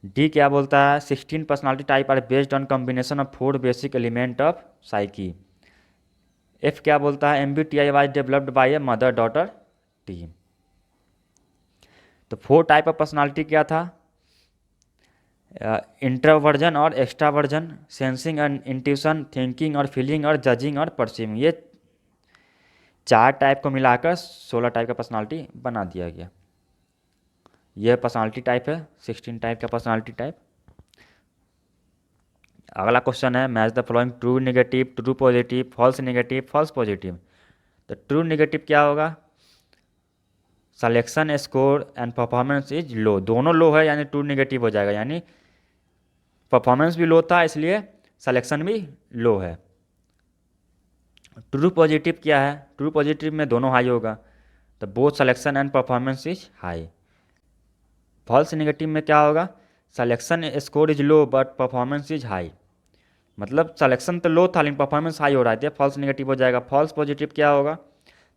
डी क्या बोलता है 16 personality type are based on combination of 4 basic element of psyche. F क्या बोलता है MBTI was developed by a mother daughter team. तो 4 टाइप ऑफ पर्सनालिटी क्या था इंट्रोवर्जन और extraversion, sensing and intuition, thinking और फीलिंग और जजिंग और परसीविंग। ये 4 टाइप को मिलाकर 16 टाइप का पर्सनालिटी बना दिया गया। यह पर्सनालिटी टाइप है 16 टाइप का पर्सनालिटी टाइप। अगला क्वेश्चन है match the following true negative, true positive, false negative, false positive. तो ट्रू नेगेटिव क्या होगा selection score and performance is low. दोनों लो है यानी ट्रू नेगेटिव हो जाएगा, यानी परफॉर्मेंस भी लो था इसलिए सिलेक्शन भी लो है। ट्रू पॉजिटिव क्या है ट्रू पॉजिटिव में दोनों हाई होगा तो both selection and performance is high. False negative में क्या होगा selection score is low but performance is high. मतलब सिलेक्शन तो लो था लेकिन परफॉर्मेंस हाई हो रहा है, फॉल्स नेगेटिव हो जाएगा। फॉल्स पॉजिटिव क्या होगा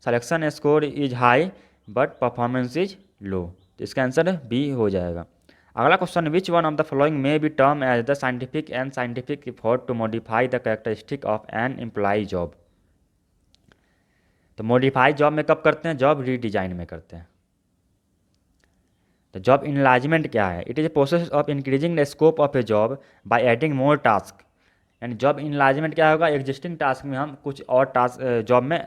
selection score is high but performance is low. तो इसका आंसर बी हो जाएगा। अगला question which one of the following may be term as the scientific and scientific effort to modify the characteristic of an employee job. तो modify job में कब करते हैं जॉब रीडिजाइन में करते हैं। तो जॉब इनलार्जमेंट क्या है it is a process of increasing the scope of A job by adding more task. यानी जॉब इनलार्जमेंट क्या होगा एग्जिस्टिंग टास्क में हम कुछ और टास्क जॉब में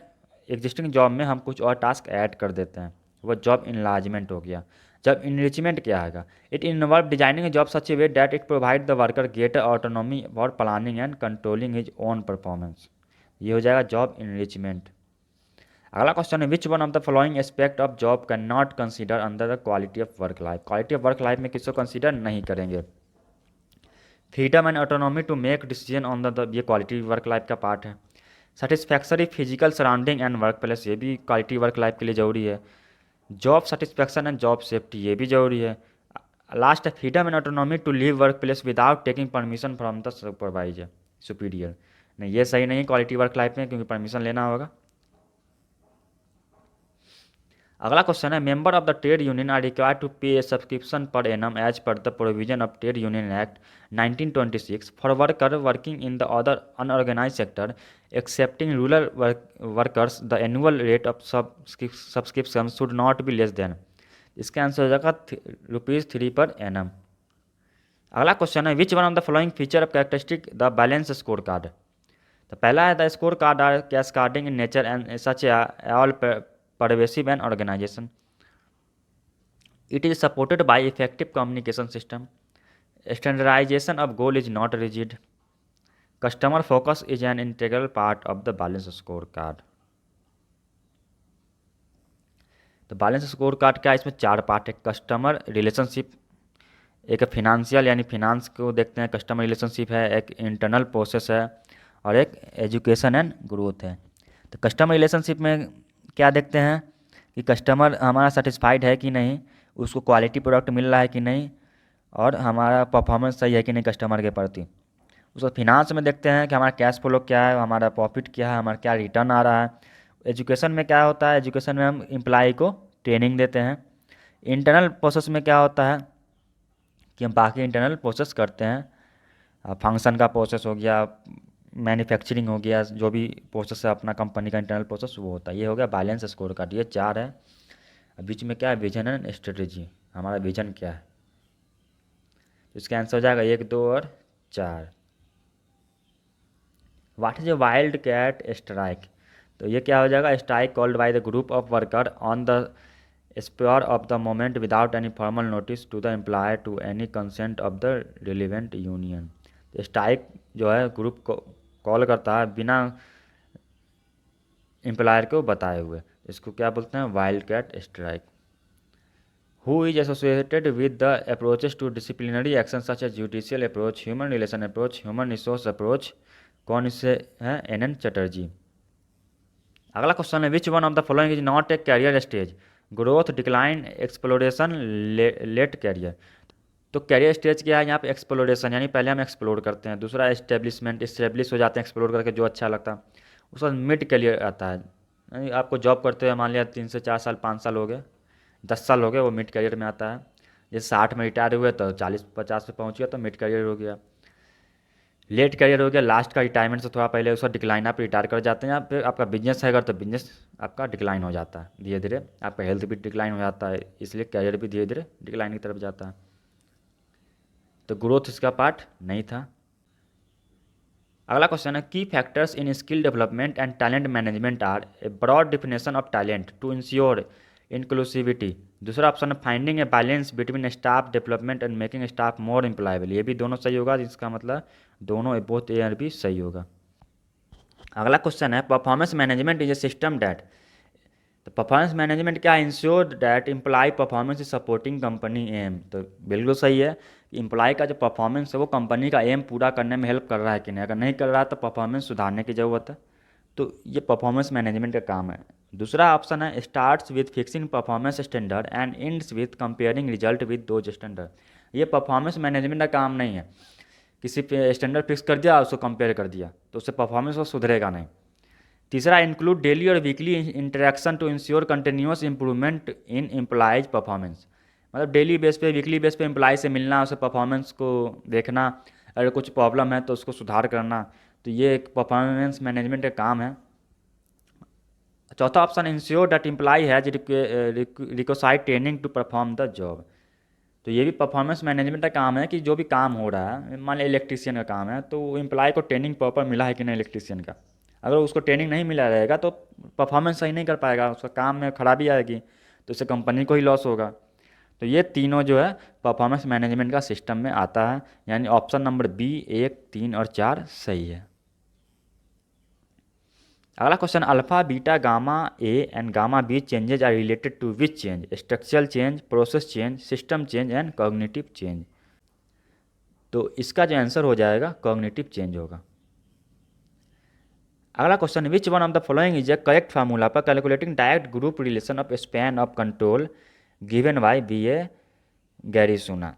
एग्जिस्टिंग जॉब में हम कुछ और टास्क ऐड कर देते हैं, वो जॉब इनलार्जमेंट हो गया। जॉब इनरिचमेंट क्या है it involve designing job such a way that it provide the worker greater autonomy for planning and controlling his own performance. ये हो जाएगा जॉब इनरिचमेंट। अगला क्वेश्चन है which one of the following aspect of job can not consider under the quality of work life. Quality of work life में किसको consider नहीं करेंगे freedom and autonomy to make decision on the ये quality work life का part है। Satisfactory physical surrounding and work place ये भी quality work life के लिए ज़रूरी है। Job satisfaction and job safety ये भी ज़रूरी है। लास्ट है freedom and autonomy to leave work place without taking permission from the supervisor superior. नहीं ये सही नहीं क्वालिटी वर्क लाइफ में क्योंकि परमिशन लेना होगा। अगला क्वेश्चन है member of the trade union are required to pay a subscription per annum as per the provision of trade union act 1926 for worker working in the other unorganise sector excepting rural workers the annual rate of subscription should not be less than. इसका answer हो जाएगा ₹3 per annum. अगला question है which one of the following feature of characteristic the balance score card. तो पहला है the score card are cascading in nature and such all pervasive and organization. It is supported by effective communication system. Standardization of goal is not rigid. Customer focus is an integral part of the balance scorecard. तो balance score card का इसमें 4 part है। Customer relationship, एक financial यानी finance को देखते हैं, customer relationship है, एक इंटरनल प्रोसेस है और एक एजुकेशन एंड ग्रोथ है। तो कस्टमर रिलेशनशिप में क्या देखते हैं कि कस्टमर हमारा सेटिस्फाइड है कि नहीं, उसको क्वालिटी प्रोडक्ट मिल रहा है कि नहीं और हमारा परफॉर्मेंस सही है कि नहीं कस्टमर के प्रति। उसको फिनांस में देखते हैं कि हमारा कैश फ्लो क्या है, हमारा प्रॉफिट क्या है, हमारा क्या रिटर्न आ रहा है। एजुकेशन में क्या होता है एजुकेशन में हम एम्प्लॉय को ट्रेनिंग देते हैं। इंटरनल प्रोसेस में क्या होता है कि हम बाकी इंटरनल प्रोसेस करते हैं, फंक्शन का प्रोसेस हो गया, मैन्युफैक्चरिंग हो गया, जो भी प्रोसेस है अपना कंपनी का इंटरनल प्रोसेस वो होता है। ये हो गया बैलेंस स्कोर कार्ड, ये 4 है। बीच में क्या है विजन एंड स्ट्रेटजी, हमारा विजन क्या है। तो इसका आंसर हो जाएगा 1, 2 और 4। What is a wild cat strike. तो ये क्या हो जाएगा strike called by the group of worker on the spur of the moment without any formal notice to the employer to any consent of the relevant union. तो strike जो है group को call करता है बिना एम्प्लॉयर को बताए हुए, इसको क्या बोलते हैं wild cat strike. who is associated with the approaches to disciplinary actions such as judicial approach, human relation approach, human resource approach। कौन इससे है? NN चटर्जी। अगला क्वेश्चन है which one of the following is not a career stage, growth, decline, exploration, late career. तो career stage क्या है यहाँ पे? एक्सप्लोरेशन, यानी पहले हम एक्सप्लोर करते हैं। दूसरा एस्टेब्लिशमेंट, इस्टेब्लिश हो जाते हैं एक्सप्लोर करके, जो अच्छा लगता है। उसके बाद मिड कैरियर आता है, यानी आपको जॉब करते हुए मान लिया 3 से 4 साल 5 साल हो गए, 10 साल हो गए, वो मिड कैरियर में आता है। जैसे 60 में रिटायर हुए तो 40-50 पे पहुँच गया तो मिड कैरियर हो गया। लेट कैरियर हो गया लास्ट का, रिटायरमेंट से थोड़ा पहले, उसका डिक्लाइन, आप रिटायर कर जाते हैं। या फिर आपका बिजनेस है अगर, तो बिजनेस आपका डिक्लाइन हो जाता है धीरे धीरे, आपका हेल्थ भी डिक्लाइन हो जाता है, इसलिए कैरियर भी धीरे धीरे डिक्लाइन की तरफ जाता है। तो ग्रोथ इसका पार्ट नहीं था। अगला क्वेश्चन है key factors in skill development and talent management are a broad definition of talent to ensure inclusivity. दूसरा ऑप्शन है finding a balance between staff development and making staff more employable. ये भी दोनों सही होगा, जिसका मतलब दोनों बोथ ए और बी सही होगा। अगला क्वेश्चन है performance management is a system that. तो परफॉर्मेंस मैनेजमेंट क्या? Ensure that employee performance is supporting company aim. तो बिल्कुल सही है, एम्प्लॉय का जो परफॉर्मेंस है वो कंपनी का एम पूरा करने में हेल्प कर रहा है कि नहीं। अगर नहीं कर रहा है तो परफॉर्मेंस सुधारने की ज़रूरत है। तो ये परफॉर्मेंस मैनेजमेंट का काम है। दूसरा ऑप्शन है starts with fixing performance standard and ends with comparing result with those standard. ये परफॉर्मेंस मैनेजमेंट का काम नहीं है। किसी पे स्टैंडर्ड फिक्स कर दिया, उसको कंपेयर कर दिया, तो उससे परफॉर्मेंस वो सुधरेगा नहीं। तीसरा इंक्लूड डेली और weekly interaction to ensure continuous improvement in employees performance. मतलब डेली बेस पे, वीकली बेस पे एम्प्लॉय से मिलना, उसे परफॉर्मेंस को देखना, अगर कुछ प्रॉब्लम है तो उसको सुधार करना। तो ये एक परफॉर्मेंस मैनेजमेंट का काम है। चौथा option ensure that employee has required training to perform the job. तो ये भी परफॉर्मेंस मैनेजमेंट का काम है कि जो भी काम हो रहा है, मान लिया इलेक्ट्रीशियन का काम है, तो एम्प्लॉय को ट्रेनिंग प्रॉपर मिला है कि नहीं इलेक्ट्रीशियन का। अगर उसको ट्रेनिंग नहीं मिला रहेगा तो परफॉर्मेंस सही नहीं कर पाएगा, उसका काम में खराबी आएगी, तो इससे कंपनी को ही लॉस होगा। तो ये तीनों जो है परफॉर्मेंस मैनेजमेंट का सिस्टम में आता है, यानी ऑप्शन नंबर बी 1, 3 और 4 सही है। अगला question alpha beta gamma A and gamma B changes are related to which change? Structural change, process change, system change and cognitive change. तो इसका जो आंसर हो जाएगा कॉग्निटिव चेंज होगा। अगला question which one of the following is a correct formula for calculating direct group relation of span of control given by B A Graicunas.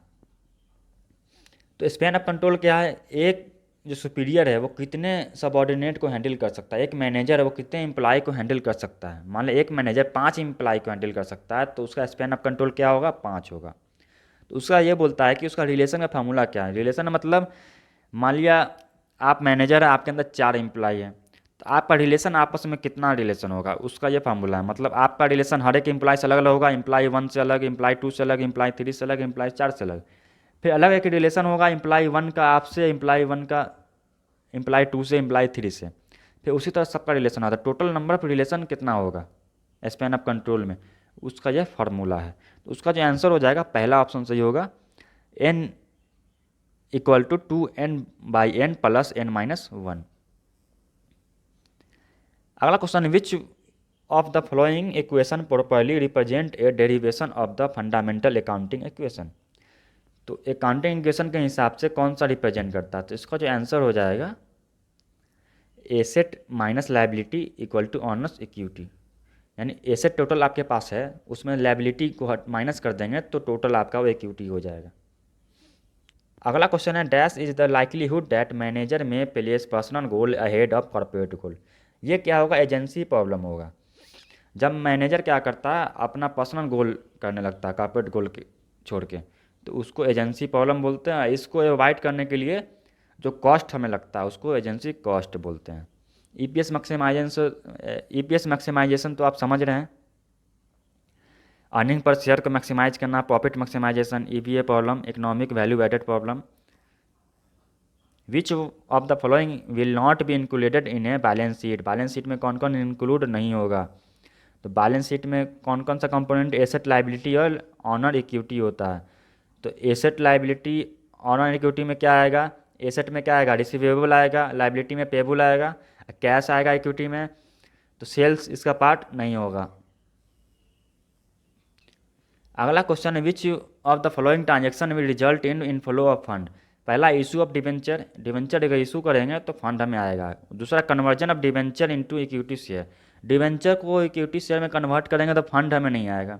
तो span of control क्या है? एक जो सुपीरियर है वो कितने सबॉर्डिनेट को हैंडल कर सकता है, एक मैनेजर है वो कितने एम्प्लॉय को हैंडल कर सकता है। मान लो एक मैनेजर 5 एम्प्लॉय को हैंडल कर सकता है, तो उसका स्पैन ऑफ कंट्रोल क्या होगा? 5 होगा। तो उसका ये बोलता है कि उसका रिलेशन का फार्मूला क्या है। रिलेशन मतलब मान लिया आप मैनेजर है, आपके अंदर 4 एम्प्लॉय हैं, तो आपका रिलेशन आपस में कितना रिलेशन होगा, उसका ये फार्मूला है। मतलब आपका रिलेशन हर एक एम्प्लॉय से अलग अलग होगा, एम्प्लॉय 1 से अलग, एम्प्लॉय 2 से अलग, एम्प्लॉय 3 से अलग, एम्प्लॉय 4 से अलग। फिर अलग एक रिलेशन होगा एम्प्लॉय 1 का आपसे, एम्प्लॉय 1 का एम्प्लॉय 2 से, एम्प्लॉय 3 से। फिर उसी तरह सबका रिलेशन आता है। टोटल नंबर ऑफ रिलेशन कितना होगा स्पैन ऑफ कंट्रोल में, उसका यह फार्मूला है। तो उसका जो आंसर हो जाएगा पहला ऑप्शन सही होगा, n equal to 2n/n plus n-1। अगला question which of the following equation properly represent a derivation of the fundamental accounting equation. तो अकाउंटिंग इक्वेशन के हिसाब से कौन सा रिप्रेजेंट करता है? तो इसका जो आंसर हो जाएगा asset minus liability equal to owners equity. यानी एसेट टोटल आपके पास है, उसमें लायबिलिटी को माइनस कर देंगे तो टोटल आपका वो इक्विटी हो जाएगा। अगला क्वेश्चन है dash is the likelihood that manager may place personal goal ahead of corporate goal. ये क्या होगा? एजेंसी प्रॉब्लम होगा। जब मैनेजर क्या करता है, अपना पर्सनल गोल करने लगता है कॉर्पोरेट गोल के छोड़ के, तो उसको एजेंसी प्रॉब्लम बोलते हैं। इसको अवॉइड करने के लिए जो कॉस्ट हमें लगता है उसको एजेंसी कॉस्ट बोलते हैं। ईपीएस मैक्सिमाइजेशन तो आप समझ रहे हैं, अर्निंग पर शेयर को मैक्सिमाइज करना, profit maximisation, EVA problem, economic value added problem. Which of the following will not be included in a balance sheet? Balance sheet में कौन कौन इंक्लूड नहीं होगा? तो बैलेंस शीट में कौन कौन सा कंपोनेंट एसेट लायबिलिटी और ऑनर इक्विटी होता है। तो एसेट लायबिलिटी ऑनर इक्विटी में क्या आएगा? एसेट में क्या आएगा? रिसीवेबल आएगा, लायबिलिटी में पेबल आएगा, कैश आएगा इक्विटी में। तो सेल्स इसका पार्ट नहीं होगा। अगला क्वेश्चन है which of the following transaction will result in inflow of fund. पहला इशू ऑफ डिवेंचर, डिवेंचर अगर इशू करेंगे तो फंड हमें आएगा। दूसरा conversion of debenture into equity share, debenture को इक्विटी शेयर में कन्वर्ट करेंगे तो फंड हमें नहीं आएगा।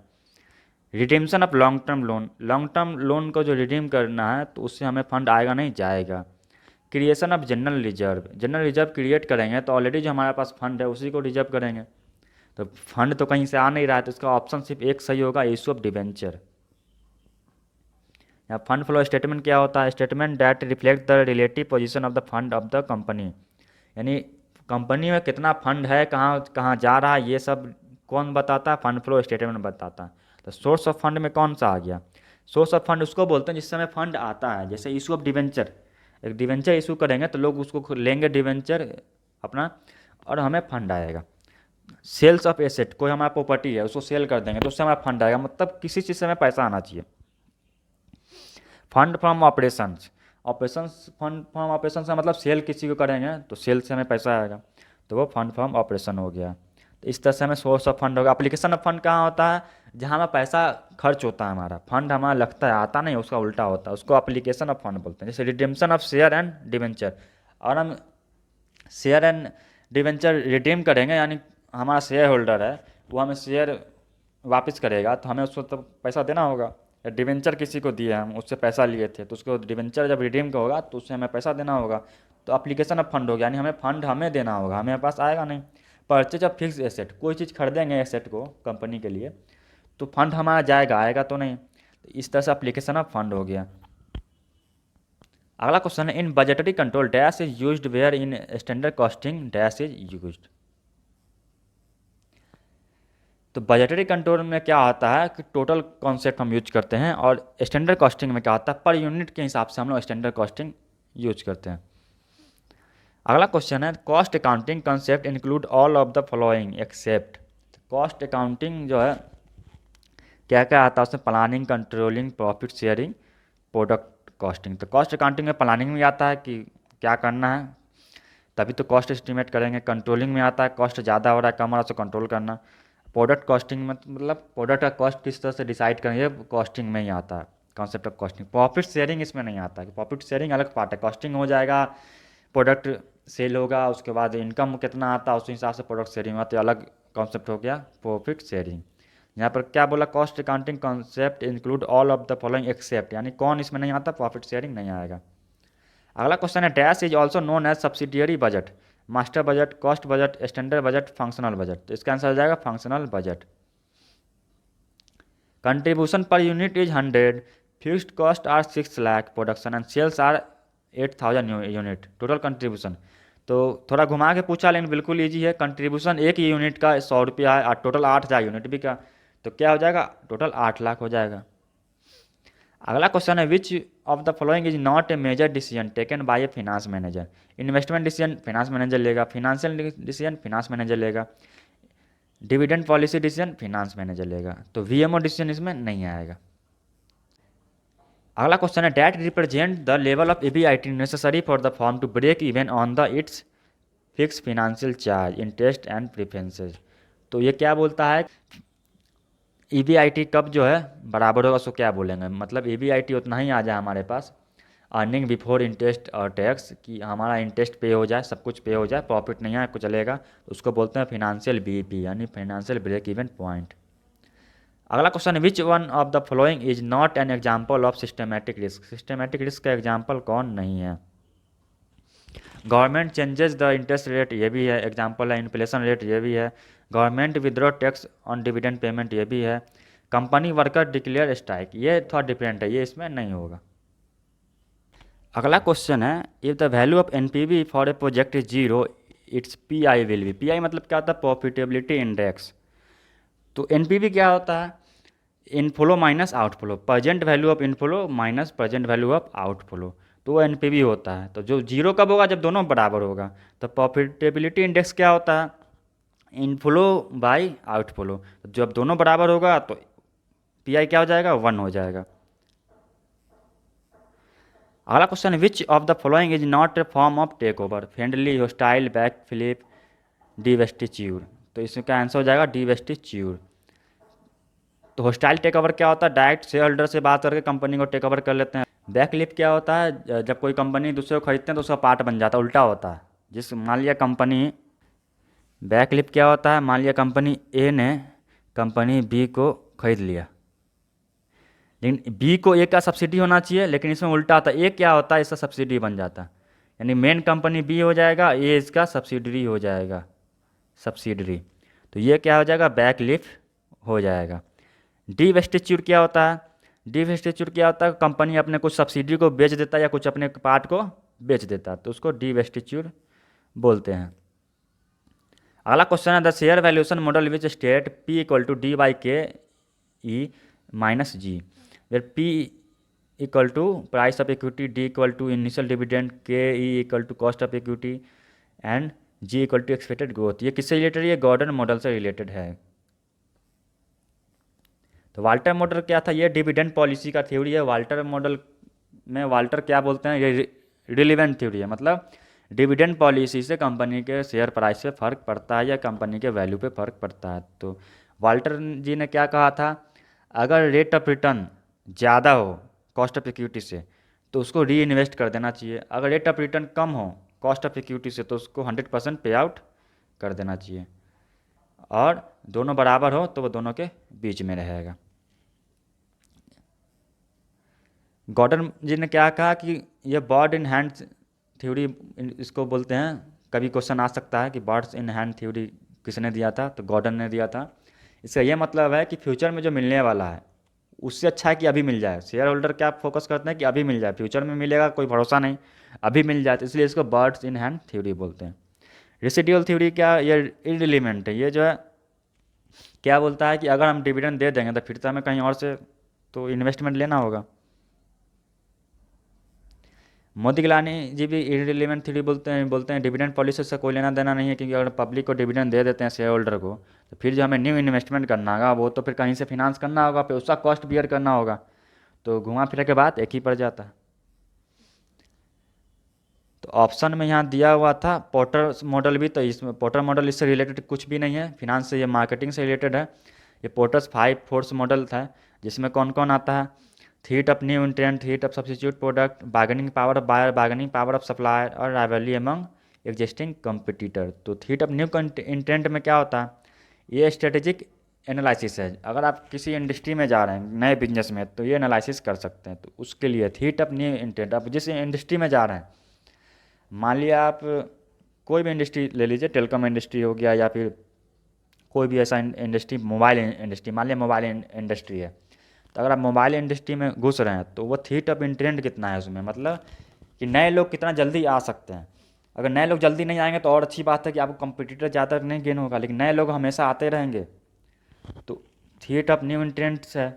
Redemption of long term loan, long term loan को जो रिडीम करना है तो उससे हमें फंड आएगा नहीं, जाएगा। Creation of general reserve, general reserve create करेंगे तो ऑलरेडी जो हमारे पास फंड है उसी को रिजर्व करेंगे, तो फंड तो कहीं से आ नहीं रहा है, तो इसका ऑप्शन सिर्फ एक सही होगा, इशू ऑफ डिवेंचर। यहाँ फंड फ्लो स्टेटमेंट क्या होता है? Statement that reflect the relative position of the fund of the company, यानी कंपनी में कितना फंड है, कहाँ कहाँ जा रहा है, ये सब कौन बताता है? फंड फ्लो स्टेटमेंट बताता है। तो सोर्स ऑफ फंड में कौन सा आ गया? सोर्स ऑफ फंड उसको बोलते हैं जिससे हमें फंड आता है। जैसे इशू ऑफ डिवेंचर, एक डिवेंचर इशू करेंगे तो लोग उसको लेंगे डिवेंचर अपना, और हमें फंड आएगा। सेल्स ऑफ एसेट, कोई हमारा प्रॉपर्टी है उसको सेल कर देंगे तो उससे हमारा फंड आएगा, मतलब किसी चीज़ से हमें पैसा आना चाहिए। Fund from operations, operations, fund from operation से मतलब सेल किसी को करेंगे तो सेल से हमें पैसा आएगा, तो वो फंड फ्रॉम ऑपरेशन हो गया। तो इस तरह से हमें सोर्स ऑफ फंड होगा। एप्लीकेशन ऑफ फंड कहाँ होता है? जहाँ हमें पैसा खर्च होता है, हमारा फंड हमारा लगता है, आता नहीं, उसका उल्टा होता है, उसको एप्लीकेशन ऑफ फंड बोलते हैं। जैसे redemption of share and debenture, और हम शेयर एंड डिवेंचर रिडीम करेंगे, यानी हमारा शेयर होल्डर है वो हमें शेयर वापस करेगा तो हमें उसको तो पैसा देना होगा। या डिवेंचर किसी को दिए, हम उससे पैसा लिए थे तो उसको डिवेंचर जब रिडीम का होगा तो उससे हमें पैसा देना होगा, तो अप्लीकेशन ऑफ फंड हो गया, यानी हमें फंड हमें देना होगा, हमें पास आएगा नहीं। परचेज ऑफ फिक्स एसेट, कोई चीज़ खरीदेंगे एसेट को कंपनी के लिए तो फंड हमारा जाएगा, आएगा तो नहीं, तो इस तरह से अप्लीकेशन ऑफ फंड हो गया। अगला क्वेश्चन है in budgetary control dash is used where in standard costing dash is used. तो बजटरी कंट्रोल में क्या आता है कि टोटल कॉन्सेप्ट हम यूज करते हैं, और स्टैंडर्ड कॉस्टिंग में क्या आता है, पर यूनिट के हिसाब से हम लोग स्टैंडर्ड कॉस्टिंग यूज करते हैं। अगला क्वेश्चन है cost accounting concept include all of the following except. Cost accounting जो है क्या क्या आता है उसमें? Planning, controlling, profit sharing, product costing. तो कॉस्ट अकाउंटिंग में प्लानिंग में आता है कि क्या करना है, तभी तो कॉस्ट एस्टिमेट करेंगे। कंट्रोलिंग में आता है कॉस्ट ज़्यादा हो रहा है कम हो रहा है उसको कंट्रोल करना। प्रोडक्ट कॉस्टिंग में मतलब प्रोडक्ट का कॉस्ट किस तरह से डिसाइड करेंगे, कॉस्टिंग में ही आता है concept of costing. Profit sharing इसमें नहीं आता है, प्रॉफिट शेयरिंग अलग पार्ट है। कॉस्टिंग हो जाएगा, प्रोडक्ट सेल होगा, उसके बाद इनकम कितना आता है उस हिसाब से प्रोडक्ट शेयरिंग होता है, अलग कॉन्सेप्ट हो गया प्रॉफिट शेयरिंग। यहाँ पर क्या बोला? Cost accounting concept include all of the following except, यानी कौन इसमें नहीं आता? प्रॉफिट शेयरिंग नहीं आएगा। अगला क्वेश्चन है dash is also known as subsidiary budget, master budget, cost budget, standard budget, functional budget. तो इसका आंसर हो जाएगा functional budget. Contribution per unit is 100, fixed cost are 6 lakh, production and sales are 8000 unit, total contribution. तो थोड़ा घुमा के पूछा लेकिन बिल्कुल ईजी है। कंट्रीब्यूशन एक ही यूनिट का 100 रुपया है और टोटल 8000 यूनिट भी का, तो क्या हो जाएगा? टोटल 8 लाख हो जाएगा। अगला क्वेश्चन है which of the following is not a major decision taken by a finance manager. Investment decision finance manager लेगा, फाइनेंशियल डिसीजन फिनांस मैनेजर लेगा, dividend policy decision finance manager लेगा, तो वीएमओ डिसीजन इसमें नहीं आएगा। अगला क्वेश्चन है that represent the level of EBIT necessary for the firm to break even on the its fix financial charge interest and preferences. तो ये क्या बोलता है? EBIT कब जो है बराबर होगा उसको क्या बोलेंगे, मतलब EBIT उतना ही आ जाए हमारे पास, अर्निंग बिफोर इंटरेस्ट और टैक्स, कि हमारा इंटरेस्ट पे हो जाए, सब कुछ पे हो जाए, प्रॉफिट नहीं आए कुछ चलेगा, तो उसको बोलते हैं फिनेंशियल बीईपी यानी फाइनेंशियल ब्रेक इवन पॉइंट। अगला question, which one of the following is not an example of systematic risk. Systematic risk का एग्जाम्पल कौन नहीं है? Government changes the interest rate, ये भी है एग्जाम्पल है। इन्फ्लेशन रेट, ये भी है। Government withdraw tax on dividend payment, ये भी है। कंपनी वर्कर डिक्लेयर स्ट्राइक, ये थोड़ा डिफरेंट है, ये इसमें नहीं होगा। अगला क्वेश्चन है if the value of NPV for a project is zero it's PI will be. PI मतलब क्या होता है? Profitability index. तो NPV क्या होता है? Inflow minus outflow, present value of inflow minus present value of outflow, तो वो NPV होता है। तो जो जीरो कब होगा? जब दोनों बराबर होगा। तो प्रॉफिटेबिलिटी इंडेक्स क्या होता है? इनफ्लो बाई आउटफ्लो, जब दोनों बराबर होगा तो PI क्या हो जाएगा? 1 हो जाएगा। अगला question, which of the following is not a form of takeover? Friendly, hostile, back flip, divestiture. तो इसका आंसर हो जाएगा डिवेस्टिच्यूर। तो होस्टाइल टेक ओवर क्या होता है, डायरेक्ट शेयर होल्डर से बात करके कंपनी को टेक ओवर कर लेते हैं। बैकलिफ्ट क्या होता है, जब कोई कंपनी दूसरे को खरीदते हैं तो उसका पार्ट बन जाता है, उल्टा होता है। जिस मान लिया कंपनी, बैकलिफ्ट क्या होता है, मान लिया कंपनी ए ने कंपनी बी को खरीद लिया, लेकिन बी को ए का सब्सिडी होना चाहिए, लेकिन इसमें उल्टा होता है, ए क्या होता है इसका सब्सिडी बन जाता है। यानी मेन कंपनी बी हो जाएगा, ए इसका सब्सिडरी हो जाएगा, सब्सिडरी। तो ये क्या हो जाएगा, बैकलिफ्ट हो जाएगा। डिवेस्टिच्यूड क्या होता है, डिवेस्टिच्यूड क्या होता है, कंपनी अपने कुछ सब्सिडी को बेच देता है या कुछ अपने पार्ट को बेच देता है, तो उसको डिवेस्टिच्यूड बोलते हैं। अगला क्वेश्चन है, the share valuation model which state P equal to D by K E minus G, where P equal to price of equity, D equal to initial dividend, K E equal to cost of equity and G equal to expected growth. ये किससे related है, ये Gordon model से related है। तो Walter model क्या था, ये डिविडेंड पॉलिसी का थ्योरी है। वाल्टर मॉडल में वाल्टर क्या बोलते हैं, ये रिलीवेंट थ्योरी है, मतलब डिविडेंड पॉलिसी से कंपनी के शेयर प्राइस पे फर्क पड़ता है या कंपनी के वैल्यू पे फर्क पड़ता है। तो वाल्टर जी ने क्या कहा था, अगर रेट ऑफ रिटर्न ज़्यादा हो कॉस्ट ऑफ इक्विटी से तो उसको री इन्वेस्ट कर देना चाहिए, अगर रेट ऑफ रिटर्न कम हो कॉस्ट ऑफ इक्विटी से तो उसको 100% पे आउट कर देना चाहिए, और दोनों बराबर हो तो वो दोनों के बीच में रहेगा। गॉर्डन जी ने क्या कहा कि ये बर्ड इन हैंड थ्योरी इसको बोलते हैं। कभी क्वेश्चन आ सकता है कि बर्ड्स इन हैंड थ्योरी किसने दिया था, तो गॉर्डन ने दिया था। इसका ये मतलब है कि फ्यूचर में जो मिलने वाला है उससे अच्छा है कि अभी मिल जाए। शेयर होल्डर क्या फोकस करते हैं कि अभी मिल जाए, फ्यूचर में मिलेगा कोई भरोसा नहीं, अभी मिल जाए, तो इसलिए इसको बर्ड्स इन हैंड थ्योरी बोलते हैं। रेसिडुअल थ्योरी क्या, ये इररिलेवेंट है। ये जो है क्या बोलता है कि अगर हम डिविडेंड दे देंगे तो फिर से हमें कहीं और से तो इन्वेस्टमेंट लेना होगा। मोदी गिलानी जी भी इररिलेवेंट थ्योरी बोलते हैं डिविडेंड पॉलिसी से कोई लेना देना नहीं है, क्योंकि अगर पब्लिक को डिविडेंड दे देते हैं शेयर होल्डर को, तो फिर जो हमें न्यू इन्वेस्टमेंट करना होगा वो तो फिर कहीं से फिनांस करना होगा, फिर उसका कॉस्ट बियर करना होगा, तो घुमा फिरा के बाद एक ही पड़ जाता है। तो ऑप्शन में यहाँ दिया हुआ था पोर्टर मॉडल भी, तो इसमें पोर्टर मॉडल इससे रिलेटेड कुछ भी नहीं है, फिनांस से, ये मार्केटिंग से रिलेटेड है। ये पोर्टर्स 5 फोर्स मॉडल था, जिसमें कौन कौन आता है, threat of new intent, threat of substitute product, bargaining power of buyer, bargaining power of supplier और राइवलरी अमंग एग्जिस्टिंग कंपिटिटर। तो थ्रेट ऑफ न्यू इंटेंट में क्या होता है, ये स्ट्रेटेजिक एनालिसिस है। अगर आप किसी इंडस्ट्री में जा रहे हैं नए बिजनेस में तो ये एनालिसिस कर सकते हैं, तो उसके लिए थ्रेट ऑफ न्यू इंटेंट, आप जिस इंडस्ट्री में जा रहे हैं, मान लिया आप कोई भी इंडस्ट्री ले लीजिए, टेलीकॉम इंडस्ट्री हो गया या फिर कोई भी ऐसा इंडस्ट्री, मोबाइल इंडस्ट्री, मान लिया मोबाइल इंडस्ट्री है, तो अगर आप मोबाइल इंडस्ट्री में घुस रहे हैं तो वो थ्रेट ऑफ इंटेंट कितना है उसमें, मतलब कि नए लोग कितना जल्दी आ सकते हैं। अगर नए लोग जल्दी नहीं आएंगे तो और अच्छी बात है कि आपको कंपटीटर ज़्यादा नहीं गेन होगा, लेकिन नए लोग हमेशा आते रहेंगे, तो थ्रेट ऑफ न्यू इंटेंट्स है,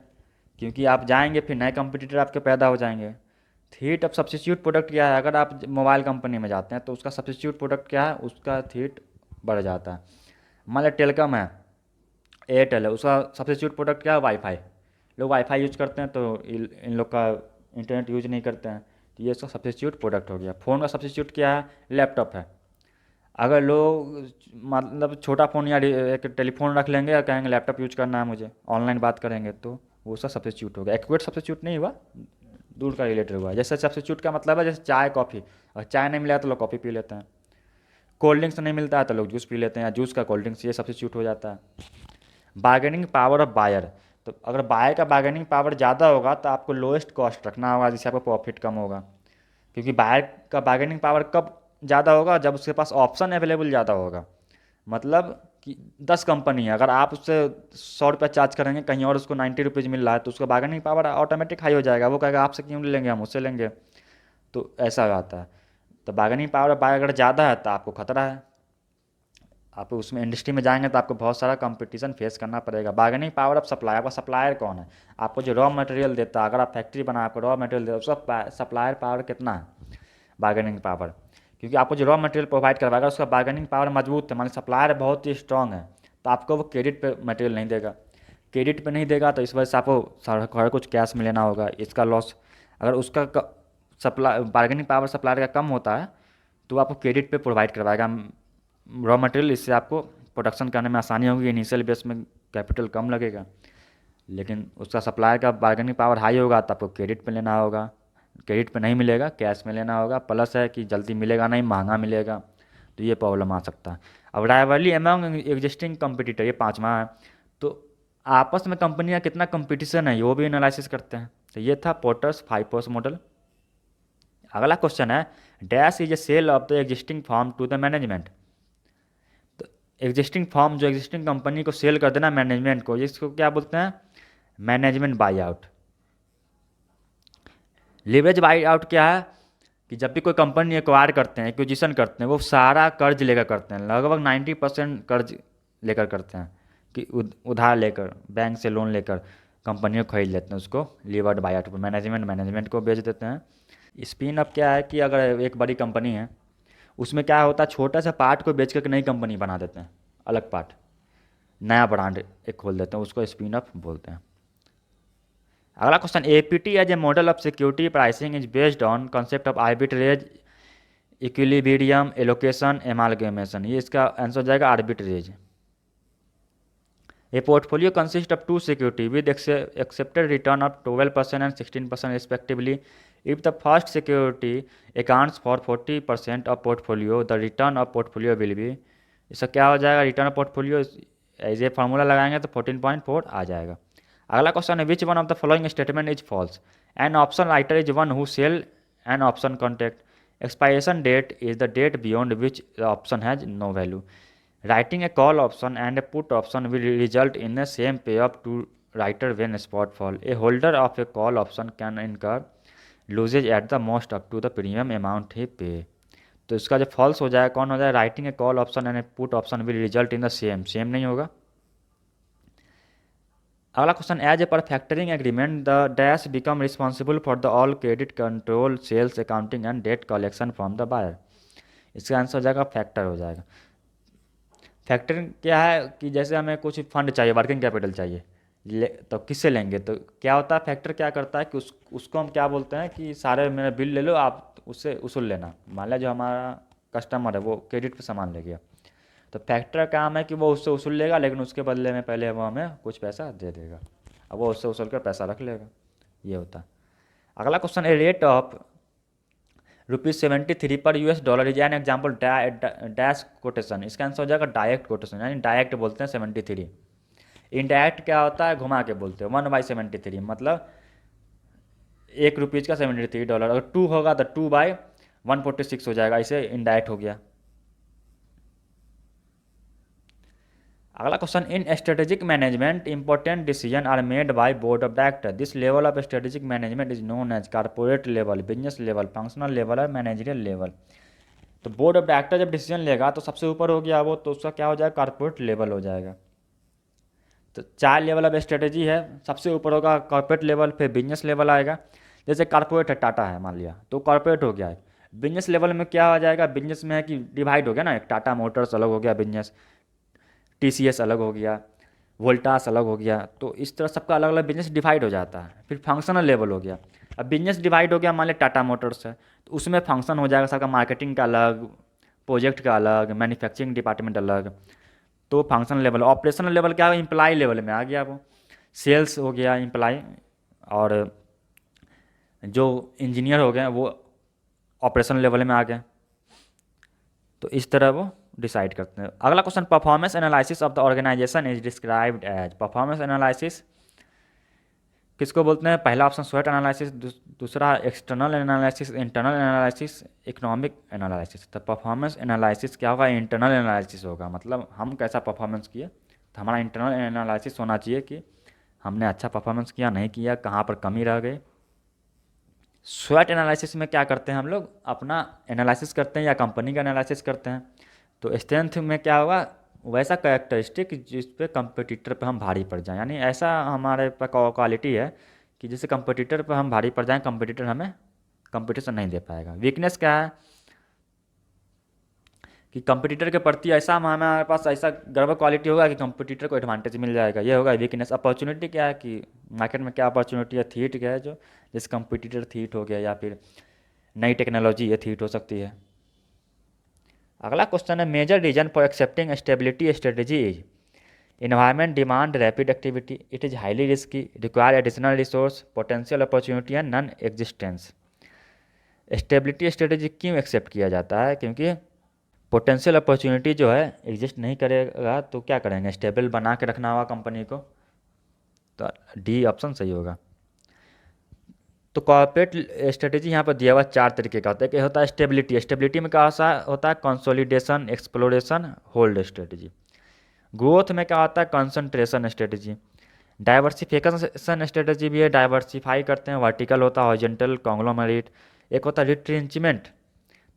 क्योंकि आप जाएंगे फिर नए कंपटीटर आपके पैदा हो जाएंगे। थ्रेट ऑफ सब्सिट्यूट प्रोडक्ट क्या है, अगर आप मोबाइल कंपनी में जाते हैं तो उसका सब्सिट्यूट प्रोडक्ट क्या है, उसका थ्रेट बढ़ जाता है। मान लिया टेलीकॉम है, एयरटेल है, उसका सब्सिट्यूट प्रोडक्ट क्या है, वाईफाई। लोग वाईफाई यूज करते हैं तो इन लोग का इंटरनेट यूज नहीं करते हैं, तो ये इसका सब्सिट्यूट प्रोडक्ट हो गया। फ़ोन का सब्सिट्यूट क्या है, लैपटॉप है। अगर लोग मतलब छोटा फ़ोन या एक टेलीफोन रख लेंगे और कहेंगे लैपटॉप यूज करना है मुझे, ऑनलाइन बात करेंगे, तो वो उसका सब्सिट्यूट होगा। एक्यूरेट सब्सिट्यूट नहीं हुआ, दूर का रिलेटेड हुआ। जैसे सब्सिट्यूट का मतलब है जैसे चाय कॉफ़ी, और चाय नहीं मिला तो लोग कॉफ़ी पी लेते हैं, कोल्ड ड्रिंक्स नहीं मिलता है तो लोग जूस पी लेते हैं, या जूस का कोल्ड ड्रिंक्स, ये सब्सिट्यूट हो जाता है। बार्गेनिंग पावर ऑफ बायर, तो अगर बायर का बार्गेनिंग पावर ज़्यादा होगा तो आपको लोएस्ट कॉस्ट रखना होगा, जिससे आपको प्रॉफिट कम होगा, क्योंकि बायर का बार्गेनिंग पावर कब ज़्यादा होगा, जब उसके पास ऑप्शन अवेलेबल ज़्यादा होगा। मतलब कि 10 कंपनी है, अगर आप उससे 100 रुपये चार्ज करेंगे, कहीं और उसको 90 रुपीज़ मिल रहा है, तो उसका बार्गेनिंग पावर ऑटोमेटिक हाई हो जाएगा, वो कहेगा आपसे क्यों लेंगे, हम उससे लेंगे, तो ऐसा आता है। तो बार्गेनिंग पावर बाय अगर ज़्यादा है तो आपको खतरा है, आप उसमें इंडस्ट्री में जाएंगे तो आपको बहुत सारा कंपटीशन फेस करना पड़ेगा। बार्गेनिंग पावर ऑफ सप्लायर, आपका सप्लायर कौन है, आपको जो रॉ मटेरियल देता है, अगर आप फैक्ट्री बना आपको रॉ मटेरियल देता है, उसका सप्लायर पावर कितना है, बार्गेनिंग पावर, क्योंकि आपको जो रॉ मटेरियल प्रोवाइड करवाएगा उसका बार्गेनिंग पावर मजबूत है, मान सप्लायर बहुत ही स्ट्रॉन्ग है, तो आपको वो क्रेडिट पे मटेरियल नहीं देगा, क्रेडिट पे नहीं देगा, तो इस वजह से आपको हर कुछ कैश में लेना होगा, इसका लॉस। अगर उसका सप्लाई बार्गेनिंग पावर सप्लायर का कम होता है तो आपको क्रेडिट पे प्रोवाइड करवाएगा रॉ मटेरियल, इससे आपको प्रोडक्शन करने में आसानी होगी, इनिशियल बेस में कैपिटल कम लगेगा। लेकिन उसका सप्लायर का बार्गेनिंग पावर हाई होगा तो आपको क्रेडिट पे लेना होगा, क्रेडिट पे नहीं मिलेगा, कैश में लेना होगा। प्लस है कि जल्दी मिलेगा नहीं, महंगा मिलेगा, तो ये प्रॉब्लम आ सकता है। अब राइवली एमंग एग्जिस्टिंग कंपटीटर, ये पाँचवा है। तो आपस में कंपनी का कितना कंपटीशन है वो भी एनालिसिस करते हैं। तो ये था पोर्टर्स 5 P's मॉडल। अगला क्वेश्चन है, dash is a sale of the existing firm to the management. तो एग्जिस्टिंग फॉर्म जो एग्जिस्टिंग कंपनी को सेल कर देना मैनेजमेंट को, इसको क्या बोलते हैं? Management buy out. Leverage buy out क्या है कि जब भी कोई कंपनी एक्वायर करते हैं, एक्विजिशन करते हैं, वो सारा कर्ज लेकर करते हैं, लगभग 90% कर्ज लेकर करते हैं कि उधार लेकर, बैंक से लोन लेकर कंपनी को खरीद लेते हैं, उसको लीवर्ड बाई आउट पर मैनेजमेंट को बेच देते हैं। स्पिन अप क्या है कि अगर एक बड़ी कंपनी है, उसमें क्या होता है, छोटा सा पार्ट को बेच कर नई कंपनी बना देते हैं, अलग पार्ट, नया ब्रांड एक खोल देते हैं, उसको स्पिन अप बोलते हैं। अगला question, APT as a model of security pricing is based on concept of arbitrage, equilibrium, allocation, amalgamation. ये इसका आंसर हो जाएगा arbitrage. A portfolio consist of two security with accepted return of 12% and 16% respectively. If the first security accounts for 40% of portfolio, the return of portfolio will be. इसका क्या हो जाएगा? Return of portfolio as a formula लगाएंगे तो 14.4 आ जाएगा। अगला question है, which one of the following statement is false? An option writer is one who sell an option contract. Expiration date is the date beyond which the option has no value. Writing a call option and a put option will result in the same payoff to writer when spot fall. A holder of a call option can incur losses at the most up to the premium amount he pay. तो इसका जो false हो जाए कौन हो जाए? Writing a call option and a put option will result in the same, same नहीं होगा। अगला question, as a per factoring agreement the dash become responsible for the all credit control, sales, accounting and debt collection from the buyer. इसका answer हो जाएगा factor हो जाएगा। Factoring क्या है कि जैसे हमें कुछ फंड चाहिए, वर्किंग कैपिटल चाहिए, तो किससे लेंगे? तो क्या होता है, फैक्टर क्या करता है कि उसको हम क्या बोलते हैं कि सारे मेरा बिल ले लो, आप उससे उसूल लेना। मान लिया जो हमारा कस्टमर है वो क्रेडिट पे सामान ले गया, तो फैक्टर का काम है कि वो उससे उसूल लेगा, लेकिन उसके बदले में पहले वो हमें कुछ पैसा दे देगा, अब वो उससे उसूल कर पैसा रख लेगा, ये होता है। अगला क्वेश्चन, ए रेट ऑफ ₹73 पर $, is an example dash quotation. इसका आंसर हो जाएगा डायरेक्ट कोटेशन, यानी डायरेक्ट बोलते हैं 73। इनडायरेक्ट क्या होता है? घुमा के बोलते हैं 1/73, मतलब ₹1 का $73। अगर 2 होगा तो 2/146 हो जाएगा, इसे इनडायरेक्ट हो गया। अगला question, in strategic management important decision are made by board of director. This level of strategic management is known as corporate level, business level, functional level और मैनेजरियल लेवल। तो बोर्ड ऑफ डायरेक्टर जब decision लेगा तो सबसे ऊपर हो गया वो, तो उसका क्या हो जाएगा? कॉर्पोरेट लेवल हो जाएगा। तो 4 लेवल ऑफ स्ट्रेटेजी है, सबसे ऊपर होगा कॉर्पोरेट लेवल, फिर बिजनेस लेवल आएगा। जैसे कॉर्पोरेट है, टाटा है मान लिया, तो कॉर्पोरेट हो गया है। बिजनेस लेवल में क्या आ जाएगा? बिजनेस में है कि डिवाइड हो गया ना, एक टाटा मोटर्स अलग हो गया बिजनेस, टीसीएस अलग हो गया, वोल्टास अलग हो गया, तो इस तरह सबका अलग अलग बिजनेस डिवाइड हो जाता है। फिर फंक्शनल लेवल हो गया, अब बिजनेस डिवाइड हो गया, मान लिया टाटा मोटर्स है, तो उसमें फंक्शन हो जाएगा सबका, मार्केटिंग का अलग, प्रोजेक्ट का अलग, मैन्युफैक्चरिंग डिपार्टमेंट अलग, तो फंक्शनल लेवल। ऑपरेशनल लेवल क्या है? इम्प्लाई लेवल में आ गया वो, सेल्स हो गया इम्प्लाई, और जो इंजीनियर हो गए वो ऑपरेशनल लेवल में आ गए, तो इस तरह वो डिसाइड करते हैं। अगला question, performance analysis of the organisation is described as. Performance analysis किसको बोलते हैं? पहला ऑप्शन स्वेट एनालिसिस, दूसरा external analysis, internal analysis, economic analysis. तो परफॉर्मेंस एनालिसिस क्या होगा? इंटरनल एनालिसिस होगा, मतलब हम कैसा परफॉर्मेंस किए, तो हमारा इंटरनल एनालिसिस होना चाहिए कि हमने अच्छा परफॉर्मेंस किया, नहीं किया, कहाँ पर कमी रह गई। स्वॉट एनालिसिस में क्या करते हैं हम लोग? अपना एनालिसिस करते हैं या कंपनी का एनालिसिस करते हैं। तो स्ट्रेंथ में क्या होगा? वैसा कैरेक्टरिस्टिक जिस पे कंपटीटर पे हम भारी पड़ जाएं, यानी ऐसा हमारे पे क्वालिटी है कि जैसे कंपटीटर पे हम भारी पड़ जाएं, कंपटीटर हमें कंपटीशन नहीं दे पाएगा। वीकनेस क्या है कि कंपटीटर के प्रति ऐसा हमारे पास ऐसा गड़बड़ क्वालिटी होगा कि कंपटीटर को एडवांटेज मिल जाएगा, ये होगा वीकनेस। अपॉर्चुनिटी क्या है कि मार्केट में क्या अपॉर्चुनिटी है? थीट क्या है, जो जैसे कंपटीटर थीट हो गया, या फिर नई टेक्नोलॉजी ये थीट हो सकती है। अगला क्वेश्चन है, major reason for accepting stability strategy is. Environment demand rapid activity. It is highly risky, require additional resource, potential opportunity and non-existence. Stability strategy क्यों एक्सेप्ट किया जाता है? क्योंकि पोटेंशियल अपॉर्चुनिटी जो है एग्जिस्ट नहीं करेगा तो क्या करेंगे? स्टेबल बना के रखना होगा कंपनी को, तो डी ऑप्शन सही होगा। तो कॉर्पोरेट स्ट्रेटेजी यहाँ पर दिया हुआ 4 तरीके का होता है। कि होता है स्टेबिलिटी, स्टेबिलिटी में क्या होता है? Consolidation, exploration, hold strategy. Growth में क्या होता है? Concentration strategy. डाइवर्सिफिकेशन स्ट्रेटेजी भी है, डाइवर्सिफाई करते हैं, वर्टिकल होता है, हॉरिजॉन्टल, कॉन्ग्लोमरेट। एक होता है रिट्रेंचमेंट,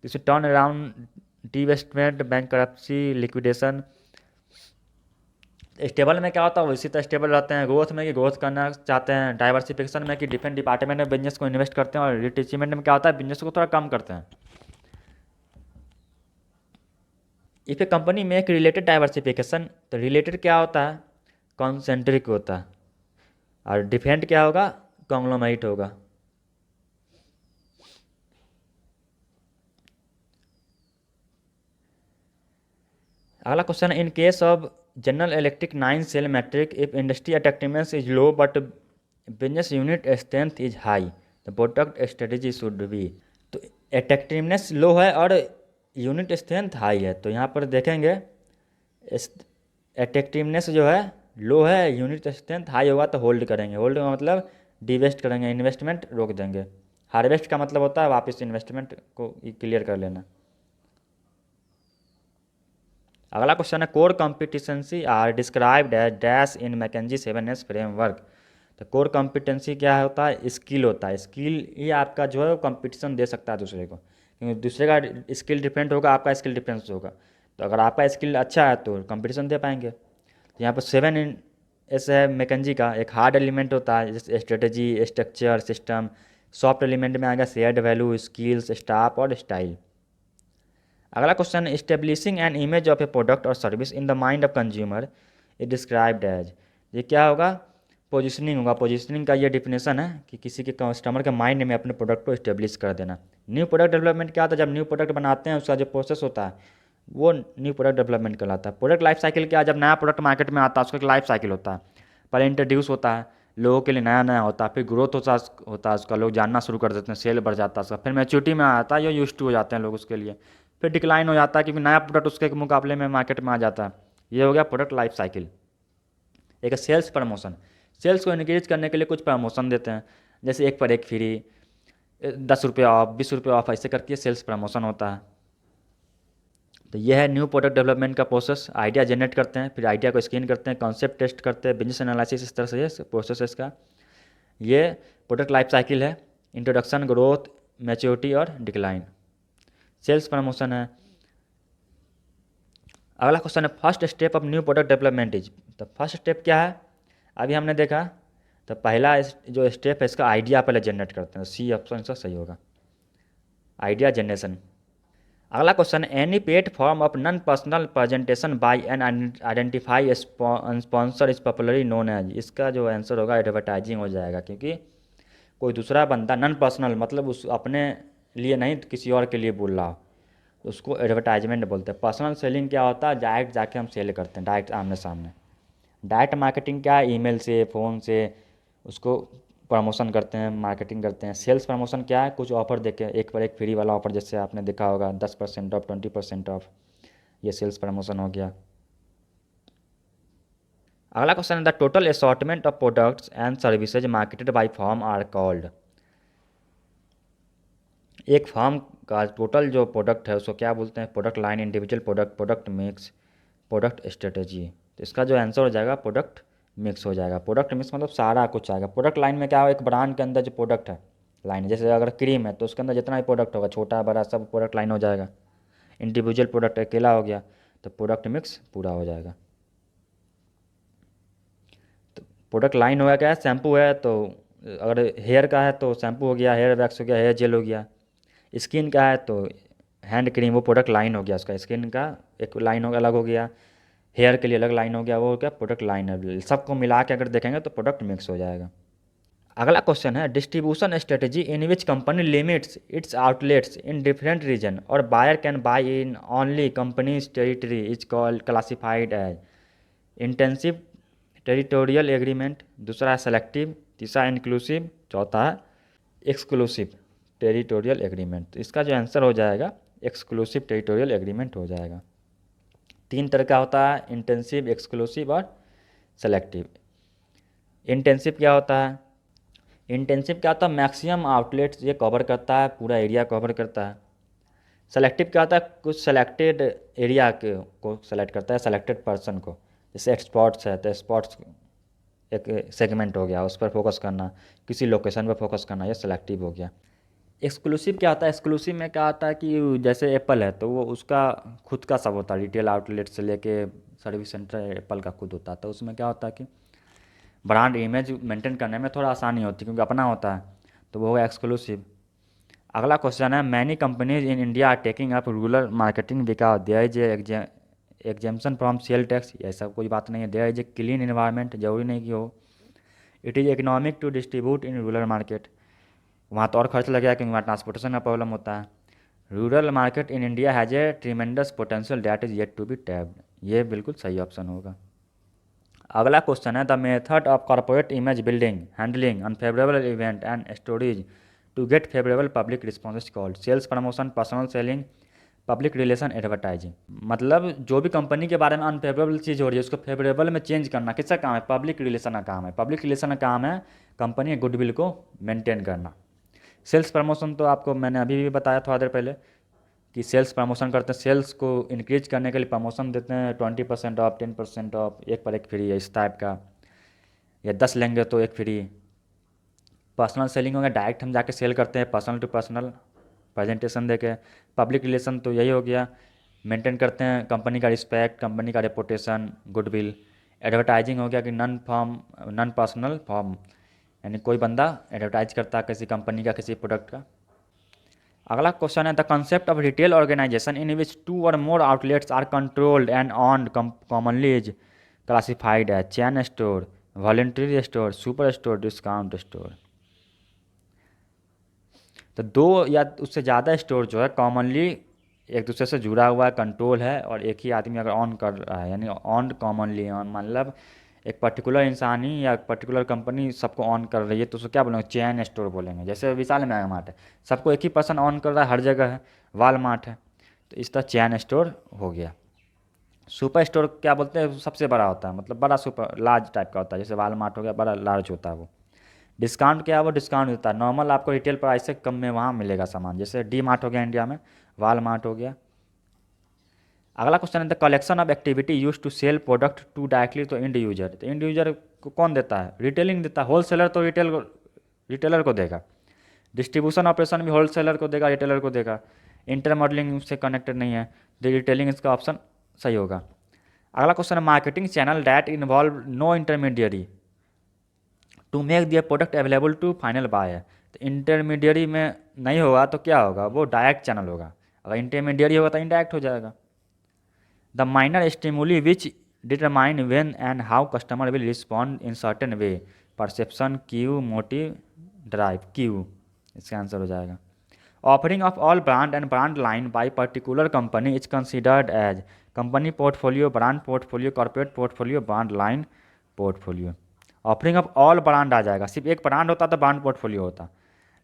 जैसे turn around, divestment, bankruptcy, liquidation. Stable में क्या होता है? इसी तरह स्टेबल रहते हैं। ग्रोथ में कि ग्रोथ करना चाहते हैं, डाइवर्सिफिकेशन में कि डिफरेंट डिपार्टमेंट में बिजनेस को इन्वेस्ट करते हैं, और रिट्रेंचमेंट में क्या होता है? बिजनेस को थोड़ा कम करते हैं। इफ ए कंपनी में एक रिलेटेड डाइवर्सिफिकेशन, तो रिलेटेड क्या होता है? कॉन्सेंट्रिक होता है, और डिफरेंट क्या होगा? कॉन्ग्लोमरेट होगा। अगला क्वेश्चन है, in case of General Electric 9 cell matrix, if industry attractiveness is low but business unit strength is high, the product strategy should be. तो अट्रैक्टिवनेस लो है और यूनिट स्ट्रेंथ हाई है, तो यहाँ पर देखेंगे अट्रैक्टिवनेस जो है लो है, यूनिट स्ट्रेंथ हाई होगा तो होल्ड करेंगे। होल्ड का मतलब डिवेस्ट करेंगे, इन्वेस्टमेंट रोक देंगे। हार्वेस्ट का मतलब होता है वापस इन्वेस्टमेंट को क्लियर कर लेना। अगला क्वेश्चन है, core competencies are described as dash in McKinsey 7S framework. तो कोर कॉम्पिटेंसी क्या होता है? स्किल होता है। स्किल ही आपका जो है कंपटीशन दे सकता है दूसरे को, क्योंकि दूसरे का स्किल डिफरेंट होगा, आपका स्किल डिफरेंस होगा। तो अगर आपका स्किल अच्छा है तो कंपटीशन दे पाएंगे। तो यहाँ पर 7S है मैकेंजी का। एक हार्ड एलिमेंट होता है जैसे strategy, structure, system. Soft element में आएगा शेयर्ड वैल्यू, स्किल्स, स्टाफ और स्टाइल। अगला question, establishing an image of a product or service in the mind of consumer is described as. ये क्या होगा? पोजिशनिंग होगा। पोजिशनिंग का ये डिफिनेशन है कि किसी के कस्टमर के माइंड में अपने प्रोडक्ट को इस्टेब्लिश कर देना। न्यू प्रोडक्ट डेवलपमेंट क्या होता है? जब न्यू प्रोडक्ट बनाते हैं उसका जो प्रोसेस होता है वो न्यू प्रोडक्ट डेवलपमेंट कहलाता है। प्रोडक्ट लाइफ साइकिल क्या है? जब नया प्रोडक्ट मार्केट में आता है उसका एक लाइफ साइकिल होता है। पहले इंट्रोड्यूस होता है, लोगों के लिए नया नया होता है, फिर ग्रोथ होता है उसका, लोग जानना शुरू कर देते हैं, सेल बढ़ जाता है उसका, फिर मैच्योरिटी में आता है, ये यूज टू हो जाते हैं लोग उसके लिए, फिर डिक्लाइन हो जाता है क्योंकि नया प्रोडक्ट उसके मुकाबले में मार्केट में आ जाता है। ये हो गया प्रोडक्ट लाइफ साइकिल। एक सेल्स प्रमोशन, सेल्स को इंक्रीज करने के लिए कुछ प्रमोशन देते हैं, जैसे 1 पर 1 फ्री, 10 रुपये ऑफ, 20 रुपये ऑफ, ऐसे करके सेल्स प्रमोशन होता है। तो यह है न्यू प्रोडक्ट डेवलपमेंट का प्रोसेस। आइडिया जनरेट करते हैं, फिर आइडिया को स्क्रीन करते हैं, कॉन्सेप्ट टेस्ट करते हैं, बिजनेस एनालिसिस, इस तरह से ये प्रोसेस है इसका। ये प्रोडक्ट लाइफ साइकिल है। इंट्रोडक्शन, ग्रोथ, मैच्योरिटी और डिक्लाइन। सेल्स प्रमोशन है। अगला क्वेश्चन है, first step of new product development is. तो फर्स्ट स्टेप क्या है? अभी हमने देखा, तो पहला जो स्टेप है इसका आइडिया पहले जनरेट करते हैं। सी ऑप्शन इसका सही होगा, आइडिया जनरेशन। अगला question, any paid form of non personal presentation by an identify sponsor is popularly known as. इसका जो आंसर होगा एडवर्टाइजिंग हो जाएगा, क्योंकि कोई दूसरा बंदा नॉन पर्सनल मतलब उस अपने लिए नहीं तो किसी और के लिए बोल रहा हो, तो उसको एडवर्टाइजमेंट बोलते हैं। पर्सनल सेलिंग क्या होता है? डायरेक्ट जाके हम सेल करते हैं, डायरेक्ट आमने सामने। डायरेक्ट मार्केटिंग क्या है? ईमेल से, फ़ोन से उसको प्रमोशन करते हैं, मार्केटिंग करते हैं। सेल्स प्रमोशन क्या है? कुछ ऑफर देके, 1 पर 1 फ्री वाला ऑफर, जैसे आपने देखा होगा 10% ऑफ, 20% ऑफ, ये सेल्स प्रमोशन हो गया। अगला क्वेश्चन है, the total assortment of products and services marketed by firm are called. एक फर्म का टोटल जो प्रोडक्ट है उसको क्या बोलते हैं? Product line, individual product, product mix, product strategy. तो इसका जो आंसर हो जाएगा प्रोडक्ट मिक्स हो जाएगा। प्रोडक्ट मिक्स मतलब सारा कुछ आएगा। प्रोडक्ट लाइन में क्या हो? एक ब्रांड के अंदर जो प्रोडक्ट है लाइन, जैसे अगर क्रीम है तो उसके अंदर जितना भी प्रोडक्ट होगा, छोटा बड़ा सब प्रोडक्ट लाइन हो जाएगा। इंडिविजुअल प्रोडक्ट अकेला हो गया, तो प्रोडक्ट मिक्स पूरा हो जाएगा। तो प्रोडक्ट लाइन हो गया क्या है? शैम्पू है तो अगर हेयर का है तो शैम्पू हो गया, हेयर वैक्स हो गया, हेयर जेल हो गया। स्किन का है तो हैंड क्रीम, वो प्रोडक्ट लाइन हो गया उसका। स्किन का एक लाइन हो अलग हो गया, हेयर के लिए अलग लाइन हो गया, वो क्या प्रोडक्ट लाइन है। सबको मिला के अगर देखेंगे तो प्रोडक्ट मिक्स हो जाएगा। अगला क्वेश्चन है, distribution strategy in which company limits its outlets in different region or buyer can buy in only company's territory is called classified as. Intensive territorial agreement, दूसरा है सेलेक्टिव, तीसरा इंक्लूसिव, चौथा है exclusive territorial agreement. तो इसका जो answer हो जाएगा एक्सक्लूसिव टेरिटोरियल एग्रीमेंट हो जाएगा। 3 तरह का होता है, इंटेंसिव, एक्सक्लूसिव और सेलेक्टिव। इंटेंसिव क्या होता है? इंटेंसिव क्या होता है? मैक्सिमम आउटलेट्स ये कवर करता है, पूरा एरिया कवर करता है। सेलेक्टिव क्या होता है? कुछ सेलेक्टेड एरिया को सेलेक्ट करता है, सेलेक्टेड पर्सन को। जैसे स्पॉट्स है तो स्पॉट्स एक सेगमेंट हो गया, उस पर फोकस करना, किसी लोकेशन पर फोकस करना, ये सेलेक्टिव हो गया। एक्सक्लूसिव क्या होता है? एक्सक्लूसिव में क्या होता है कि जैसे एप्पल है तो वो उसका खुद का सब होता है, रिटेल आउटलेट से लेके सर्विस सेंटर एप्पल का खुद होता है। तो उसमें क्या होता है कि ब्रांड इमेज मेंटेन करने में थोड़ा आसानी होती है क्योंकि अपना होता है, तो वो होगा एक्सक्लूसिव। अगला क्वेश्चन है, many companies in India are taking up rural marketing because there is exemption from sale tax. ऐसा कोई बात नहीं है। There is a clean environment, जरूरी नहीं कि हो। It is economic to distribute in rural market, वहाँ तो और खर्च लगेगा क्योंकि वहाँ ट्रांसपोर्टेशन का प्रॉब्लम होता है। Rural market in India has a tremendous potential that is yet to be tapped, ये बिल्कुल सही ऑप्शन होगा। अगला क्वेश्चन है, the method of corporate image building handling unfavourable event and stories to get favourable public response called sales promotion, personal selling, public relation, advertising. मतलब जो भी company के बारे में अनफेवरेबल चीज़ हो रही है उसको फेवरेबल में चेंज करना किसका काम है? पब्लिक रिलेशन का काम है। पब्लिक रिलेशन का काम है कंपनी के गुडविल को मेंटेन करना। सेल्स प्रमोशन तो आपको मैंने अभी भी बताया थोड़ा देर पहले कि सेल्स प्रमोशन करते हैं, सेल्स को इंक्रीज करने के लिए प्रमोशन देते हैं, 20% ऑफ, 10% ऑफ, एक पर एक फ्री है इस टाइप का, या 10 लेंगे तो एक फ्री। पर्सनल सेलिंग हो गया, डायरेक्ट हम जाके सेल करते हैं पर्सनल टू पर्सनल प्रेजेंटेशन देके। पब्लिक रिलेशन तो यही हो गया, मेंटेन करते हैं कंपनी का रिस्पेक्ट, कंपनी का रेपुटेशन, गुडविल। एडवर्टाइजिंग हो गया कि नॉन पर्सनल फॉर्म, यानी कोई बंदा एडवर्टाइज करता है किसी कंपनी का, किसी प्रोडक्ट का। अगला क्वेश्चन है, the concept of retail organisation in which 2 or more outlets are controlled and owned commonly is classified as chain store, voluntary store, super store, discount store. तो 2 या उससे ज़्यादा स्टोर जो है कॉमनली एक दूसरे से जुड़ा हुआ है, कंट्रोल है, और एक ही आदमी अगर ऑन कर रहा है, यानी ऑन कॉमनली ऑन, मतलब एक पर्टिकुलर इंसान ही या पर्टिकुलर कंपनी सबको ऑन कर रही है तो उसको क्या बोलेंगे? चेन स्टोर बोलेंगे। जैसे विशाल मेगा मार्ट है, सबको एक ही पर्सन ऑन कर रहा है, हर जगह है। वालमार्ट है तो इस तरह चेन स्टोर हो गया। सुपर स्टोर क्या बोलते हैं? सबसे बड़ा होता है, मतलब बड़ा सुपर लार्ज टाइप का होता है, जैसे वालमार्ट हो गया, बड़ा लार्ज होता है वो। डिस्काउंट क्या है? वो डिस्काउंट देता है, नॉर्मल आपको रिटेल प्राइस से कम में वहाँ मिलेगा सामान, जैसे डी मार्ट हो गया इंडिया में, वालमार्ट हो गया। अगला क्वेश्चन है, the collection of activity use to sell product to directly to end user. तो इंड यूजर को कौन देता है? रिटेलिंग देता है। होलसेलर तो रिटेलर को देगा। डिस्ट्रीब्यूशन ऑपरेशन भी होलसेलर को देगा, रिटेलर को देगा। इंटर मॉडलिंग से कनेक्टेड नहीं है, तो रिटेलिंग इसका ऑप्शन सही होगा। अगला क्वेश्चन है, marketing channel that involve no intermediary to make their product available to final buyer. तो इंटरमीडियरी में नहीं होगा तो क्या होगा? वो डायरेक्ट चैनल होगा। अगर इंटरमीडियरी होगा तो इनडायरेक्ट हो जाएगा। The minor stimuli which determine when and how customer will respond in certain way, perception, cue, motive, drive. Cue इसका आंसर हो जाएगा। Offering of all brand and brand line by particular company is considered as company portfolio, brand portfolio, corporate portfolio, brand line portfolio. Offering of all brand आ जाएगा, सिर्फ एक brand होता तो brand portfolio होता,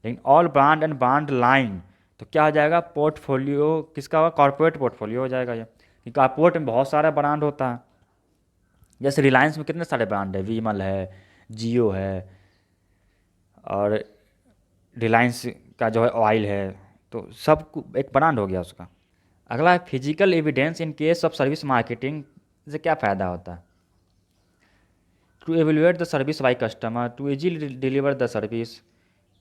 लेकिन all brand and brand line तो क्या हो जाएगा? पोर्टफोलियो किसका होगा? कॉर्पोरेट पोर्टफोलियो हो जाएगा ये, क्योंकि कॉर्पोरेट में बहुत सारा ब्रांड होता है। जैसे रिलायंस में कितने सारे ब्रांड है, विमल है, जियो है, और रिलायंस का जो है ऑयल है, तो सब एक ब्रांड हो गया उसका। अगला है, physical evidence in case of service marketing से क्या फ़ायदा होता है? To evaluate the service by customer, to easily deliver the service,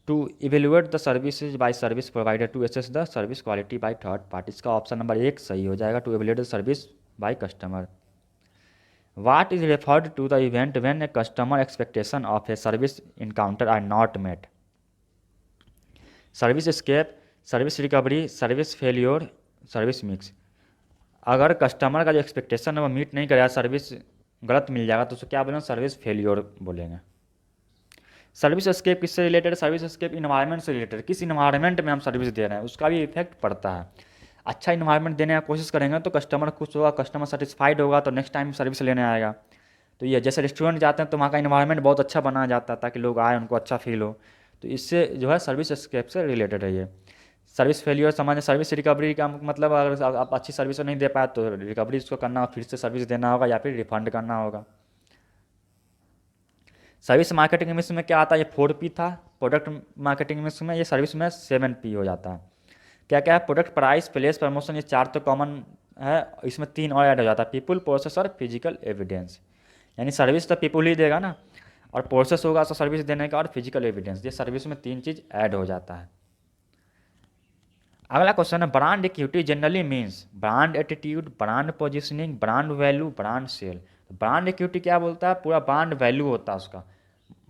to evaluate the services by service provider, to assess the service quality by third party. इसका option number 1 सही हो जाएगा, to evaluate the service by customer. What is referred to the event when a customer expectation of a service encounter are not met? Service scape, service recovery, service failure, service mix. अगर customer का जो expectation है वो meet नहीं करेगा, service गलत मिल जाएगा, तो उसको क्या बोलेंगे? सर्विस फेलियोर बोलेंगे। सर्विस स्केप किससे रिलेटेड? सर्विस स्केप इन्वायरमेंट से रिलेटेड, किस इन्वायरमेंट में हम सर्विस दे रहे हैं उसका भी इफेक्ट पड़ता है। अच्छा इन्वायरमेंट देने की कोशिश करेंगे तो कस्टमर खुश होगा, कस्टमर सेटिस्फाइड होगा तो नेक्स्ट टाइम सर्विस लेने आएगा। तो ये जैसे रेस्टोरेंट जाते हैं तो वहाँ का इन्वायरमेंट बहुत अच्छा बनाया जाता है ताकि लोग आए, उनको अच्छा फील हो। तो इससे जो है सर्विस स्केप से रिलेटेड है ये। सर्विस फेलियर समझ, सर्विस रिकवरी का मतलब अगर आप अच्छी सर्विस नहीं दे पाए तो रिकवरी उसको करना, फिर से सर्विस देना होगा या फिर रिफंड करना होगा। सर्विस मार्केटिंग मिक्स में क्या आता है, ये 4P था। प्रोडक्ट मार्केटिंग मिक्स में, ये सर्विस में 7P हो जाता है। क्या क्या है, प्रोडक्ट, प्राइस, प्लेस, प्रमोशन, ये 4 तो कॉमन है। इसमें 3 और ऐड हो जाता है, पीपल, प्रोसेस और फिजिकल एविडेंस। यानी सर्विस तो पीपल ही देगा ना, और प्रोसेस होगा तो सर्विस देने का, और फिजिकल एविडेंस, ये सर्विस में 3 चीज़ ऐड हो जाता है। अगला क्वेश्चन है, brand equity generally means brand attitude, brand positioning, brand value, brand sale. Brand equity क्या बोलता है, पूरा ब्रांड वैल्यू होता है उसका।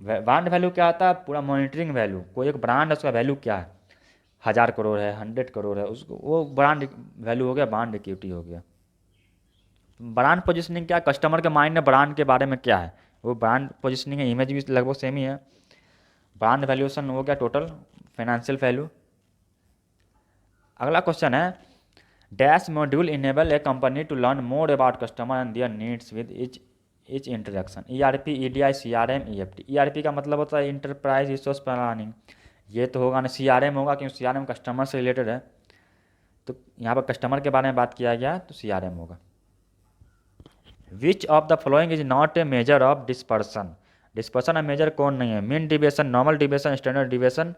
ब्रांड वैल्यू क्या होता है, पूरा मॉनिटरिंग वैल्यू, कोई एक ब्रांड है उसका वैल्यू क्या है, 1000 करोड़ है, 100 करोड़ है, उसको वो ब्रांड वैल्यू हो गया, ब्रांड इक्विटी हो गया। ब्रांड पोजिशनिंग क्या, कस्टमर के माइंड में ब्रांड के बारे में क्या है, वो ब्रांड पोजिशनिंग है। इमेज भी लगभग सेम ही है। ब्रांड वैल्यूएशन हो गया टोटल फाइनेंशियल वैल्यू। अगला क्वेश्चन है, dash module enable a company to learn more about customer and their needs with each interaction. ERP, EDI, CRM, EFT। ERP का मतलब होता है इंटरप्राइज रिसोर्स प्लानिंग। ये तो होगा ना, CRM होगा क्योंकि CRM कस्टमर से रिलेटेड है, तो यहाँ पर कस्टमर के बारे में बात किया गया तो CRM होगा। Which of the following is not a measure of dispersion. Dispersion measure कौन नहीं है, mean deviation, normal deviation, standard deviation,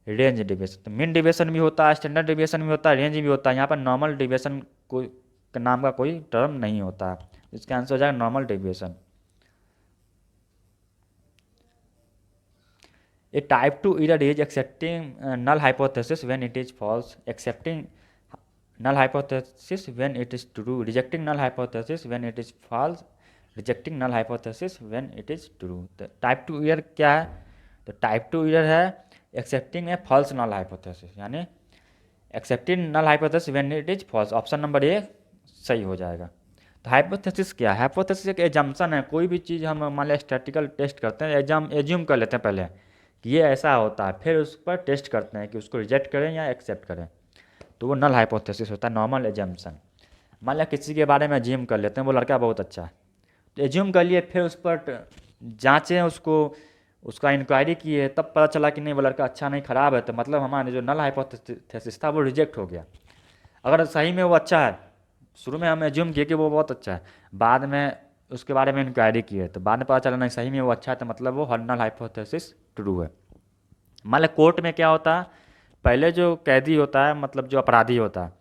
range deviation. तो मीन डिविएशन भी होता है, स्टैंडर्ड डिविएशन भी होता है, रेंज भी होता है। यहाँ पर नॉर्मल डिविएशन कोई के नाम का कोई टर्म नहीं होता है, इसका आंसर हो जाएगा normal deviation. A type 2 error is accepting null hypothesis when it is false, accepting null hypothesis when it is true, rejecting null hypothesis when it is false, rejecting null hypothesis when it is true। तो type 2 error क्या है, तो type 2 error है accepting a false null hypothesis, यानी accepting null hypothesis when it is false, option number A सही हो जाएगा। तो हाइपोथेसिस क्या है, हाइपोथेसिस एक एजम्पशन है। कोई भी चीज़ हम मान लिया स्टैटिकल टेस्ट करते हैं, एज्यूम कर लेते हैं पहले कि ये ऐसा होता है, फिर उस पर टेस्ट करते हैं कि उसको रिजेक्ट करें या एक्सेप्ट करें, तो वो नल हाइपोथेसिस होता है, नॉर्मल एजम्पशन। मान लिया किसी के बारे में एज्यूम कर लेते हैं, वो लड़का बहुत अच्छा है, तो एज्यूम कर लिए, फिर उस पर जाँचें उसको, उसका इंक्वायरी किए, तब पता चला कि नहीं वो लड़का अच्छा नहीं, ख़राब है, तो मतलब हमारे जो नल हाइपोथेसिस था वो रिजेक्ट हो गया। अगर सही में वो अच्छा है, शुरू में हम एज्यूम किए कि वो बहुत अच्छा है, बाद में उसके बारे में इंक्वायरी किए तो बाद में पता चला नहीं सही में वो अच्छा है, तो मतलब वो नल हाइपोथेसिस ट्रू है। मान लिया कोर्ट में क्या होता है, पहले जो कैदी होता है, मतलब जो अपराधी होता है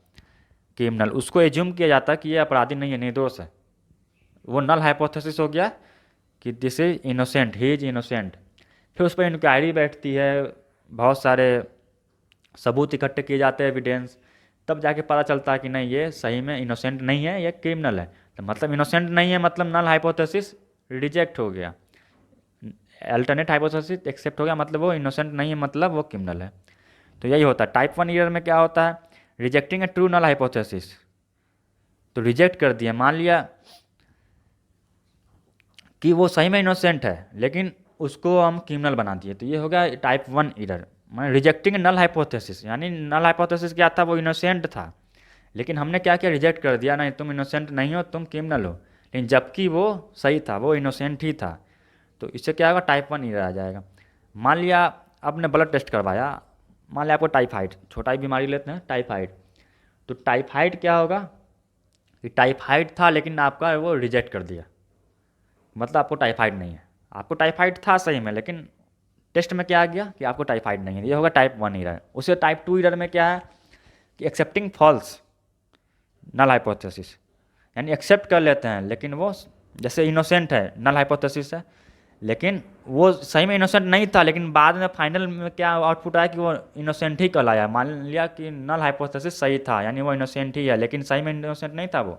क्रिमिनल, उसको एज्यूम किया जाता है कि ये अपराधी नहीं है, निर्दोष है, वो नल हाइपोथेसिस हो गया कि this is innocent, he is innocent. फिर उस पर इंक्वायरी बैठती है, बहुत सारे सबूत इकट्ठे किए जाते हैं, एविडेंस, तब जाके पता चलता है कि नहीं ये सही में इनोसेंट नहीं है, ये क्रिमिनल है। तो मतलब इनोसेंट नहीं है मतलब नल हाइपोथेसिस रिजेक्ट हो गया, अल्टरनेट हाइपोथेसिस एक्सेप्ट हो गया, मतलब वो इनोसेंट नहीं है, मतलब वो क्रिमिनल है। तो यही होता है। टाइप 1 एरर में क्या होता है, रिजेक्टिंग ए ट्रू नल हाइपोथेसिस, तो रिजेक्ट कर दिया, मान लिया कि वो सही में इनोसेंट है लेकिन उसको हम क्रिमिनल बना दिए, तो ये हो गया टाइप 1 एरर। मान रिजेक्टिंग नल हाइपोथेसिस, यानी नल हाइपोथेसिस क्या था, वो इनोसेंट था, लेकिन हमने क्या किया, रिजेक्ट कर दिया, नहीं तुम इनोसेंट नहीं हो, तुम क्रिमिनल हो, लेकिन जबकि वो सही था, वो इनोसेंट ही था, तो इससे क्या होगा, टाइप 1 एरर आ जाएगा। मान लिया आपने ब्लड टेस्ट करवाया, मान लिया आपको टाइफाइड, छोटा ही बीमारी लेते हैं टाइफाइड, तो टाइफाइड क्या होगा कि टाइफाइड था लेकिन आपका वो रिजेक्ट कर दिया, मतलब आपको टाइफाइड नहीं है, आपको टाइफाइड था सही में, लेकिन टेस्ट में क्या आ गया कि आपको टाइफाइड नहीं है, ये होगा टाइप 1 एरर। उसे टाइप 2 एरर में क्या है कि एक्सेप्टिंग फॉल्स नल हाइपोथेसिस, यानी एक्सेप्ट कर लेते हैं लेकिन वो जैसे इनोसेंट है, नल हाइपोथेसिस है, लेकिन वो सही में इनोसेंट नहीं था, लेकिन बाद में फाइनल में क्या आउटपुट आया कि वो इनोसेंट ही कहलाया। मान लिया कि नल हाइपोथेसिस सही था, यानी वो इनोसेंट ही है, लेकिन सही में इनोसेंट नहीं था वो।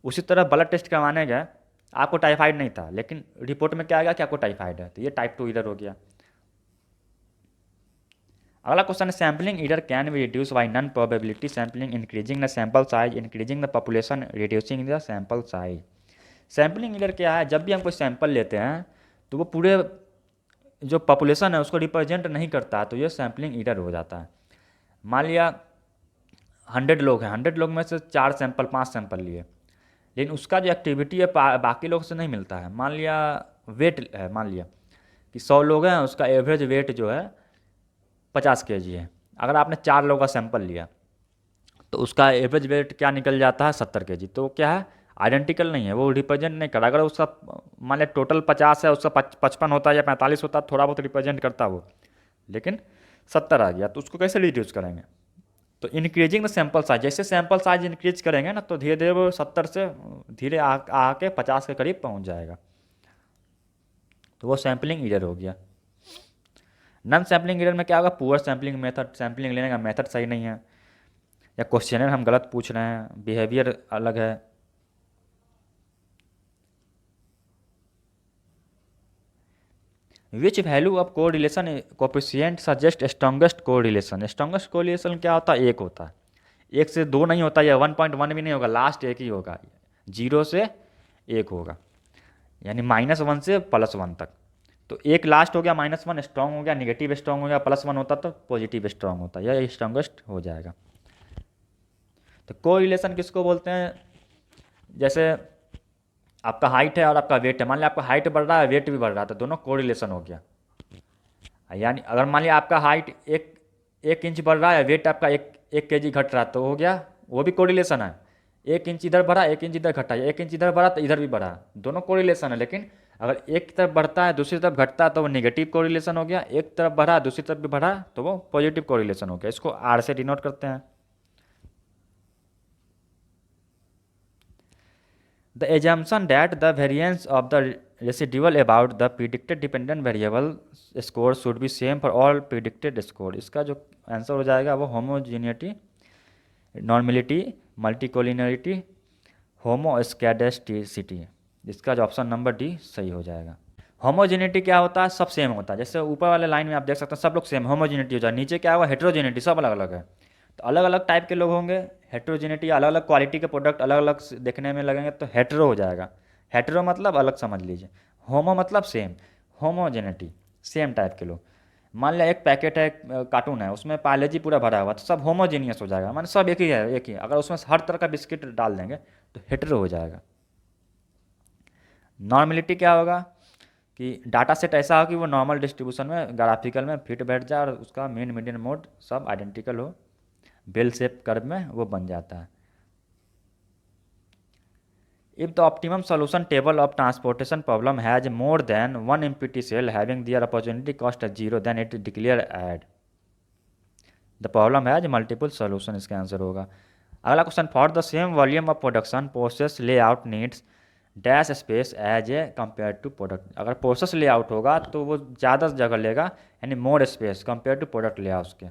उसी तरह ब्लड टेस्ट करवाने गए, आपको टाइफाइड नहीं था, लेकिन रिपोर्ट में क्या आ गया कि आपको टाइफाइड है, तो ये टाइप 2 एरर हो गया। अगला क्वेश्चन है, sampling error can be reduce by non probability sampling, increasing the sample size, increasing the population, reducing the sample size. Sampling error क्या है, जब भी हम कोई सैंपल लेते हैं तो वो पूरे जो पॉपुलेशन है उसको रिप्रेजेंट नहीं करता, तो ये सैम्पलिंग एरर हो जाता है। मान लिया 100 लोग हैं, 100 लोग में से 4 सैंपल 5 सैंपल लिए, लेकिन उसका जो एक्टिविटी है बाकी लोग से नहीं मिलता है। मान लिया वेट है, मान लिया कि 100 लोग हैं, उसका एवरेज वेट जो है 50 kg है। अगर आपने 4 लोगों का सैंपल लिया तो उसका एवरेज वेट क्या निकल जाता है, 70 kg। तो क्या है, आइडेंटिकल नहीं है, वो रिप्रेजेंट नहीं कर रहा। अगर उसका मान लिया टोटल 50 है, उसका 55 होता है या 45 होता है, थोड़ा बहुत रिप्रेजेंट करता है वो, लेकिन 70 आ गया, तो उसको कैसे रिड्यूस करेंगे। तो इंक्रीजिंग द सैंपल साइज, जैसे सैंपल साइज इंक्रीज करेंगे ना, तो धीरे धीरे वो 70 से धीरे आके 50 के करीब पहुंच जाएगा। तो वो सैम्पलिंग ईरर हो गया। नॉन सैम्पलिंग ईरर में क्या होगा, पुअर सैम्पलिंग मेथड, सैम्पलिंग लेने का मेथड सही नहीं है, या क्वेश्चनर हम गलत पूछ रहे हैं, बिहेवियर अलग है। Which value of correlation coefficient suggest strongest correlation. Strongest correlation क्या होता है, एक होता है, एक से दो नहीं होता, या 1.1 भी नहीं होगा, लास्ट एक ही होगा, 0 से 1 होगा, यानी -1 से +1 तक। तो एक लास्ट हो गया, -1 स्ट्रॉन्ग हो गया, निगेटिव स्ट्रॉन्ग हो गया, +1 होता तो पॉजिटिव स्ट्रॉन्ग होता, यह स्ट्रॉन्गेस्ट हो जाएगा। तो कोरिलेशन किसको बोलते हैं, जैसे आपका हाइट है और आपका वेट है, मान लिया आपका हाइट बढ़ रहा है, वेट भी बढ़ रहा है, तो दोनों कोरिलेशन हो गया। यानी अगर मान लिया आपका हाइट 1 इंच बढ़ रहा है, वेट आपका 1 kg घट रहा है, तो हो गया, वो भी कोरिलेशन है। 1 इंच इधर बढ़ा, 1 इंच इधर घटा, 1 इंच इधर बढ़ा तो इधर भी बढ़ा, दोनों कोरिलेशन है। लेकिन अगर एक तरफ बढ़ता है दूसरी तरफ घटता है तो वो नेगेटिव कोरिलेशन हो गया, एक तरफ बढ़ा दूसरी तरफ भी बढ़ा तो वो पॉजिटिव कोरिलेशन हो गया। इसको आर से डिनोट करते हैं। The assumption that the variance of the residual about the predicted dependent variable score should be same for all predicted score। इसका जो आंसर हो जाएगा वो होमोजेनिटी, नॉर्मेलिटी, मल्टीकोलिनरिटी, होमोस्कैडेस्टिसिटी। इसका जो ऑप्शन नंबर डी सही हो जाएगा। होमोजेनिटी क्या होता है, सब सेम होता है, जैसे ऊपर वाले लाइन में आप देख सकते हैं सब लोग सेम, होमोजेनिटी हो जाए। नीचे क्या होगा, हेट्रोजेनिटी, सब अलग अलग है। तो अलग अलग टाइप के लोग होंगे, हेट्रोजेनिटी, अलग अलग क्वालिटी के प्रोडक्ट अलग अलग देखने में लगेंगे, तो हेट्रो हो जाएगा। हेट्रो मतलब अलग समझ लीजिए, होमो मतलब सेम, होमोजेनिटी सेम टाइप के लोग। मान लिया एक पैकेट है, कार्टून है, उसमें पार्ले-जी पूरा भरा हुआ, तो सब होमोजीनियस हो जाएगा, माने सब एक ही है, एक ही। अगर उसमें हर तरह का बिस्किट डाल देंगे तो हेट्रो हो जाएगा। नॉर्मलिटी क्या होगा कि डाटा सेट ऐसा हो कि वो नॉर्मल डिस्ट्रीब्यूशन में ग्राफिकल में फिट बैठ जाए और उसका मीन मीडियन मोड सब आइडेंटिकल हो, बेल शेप कर्व में वो बन जाता है। If the optimum solution table of transportation problem has more than one empty cell having their opportunity cost at 0, then it declared the problem has multiple solution. इसका answer होगा। अगला question, for the same volume of production process layout needs dash space as a compare to product. अगर process layout होगा तो वो ज़्यादा जगह लेगा, यानी more space compare to product layout के।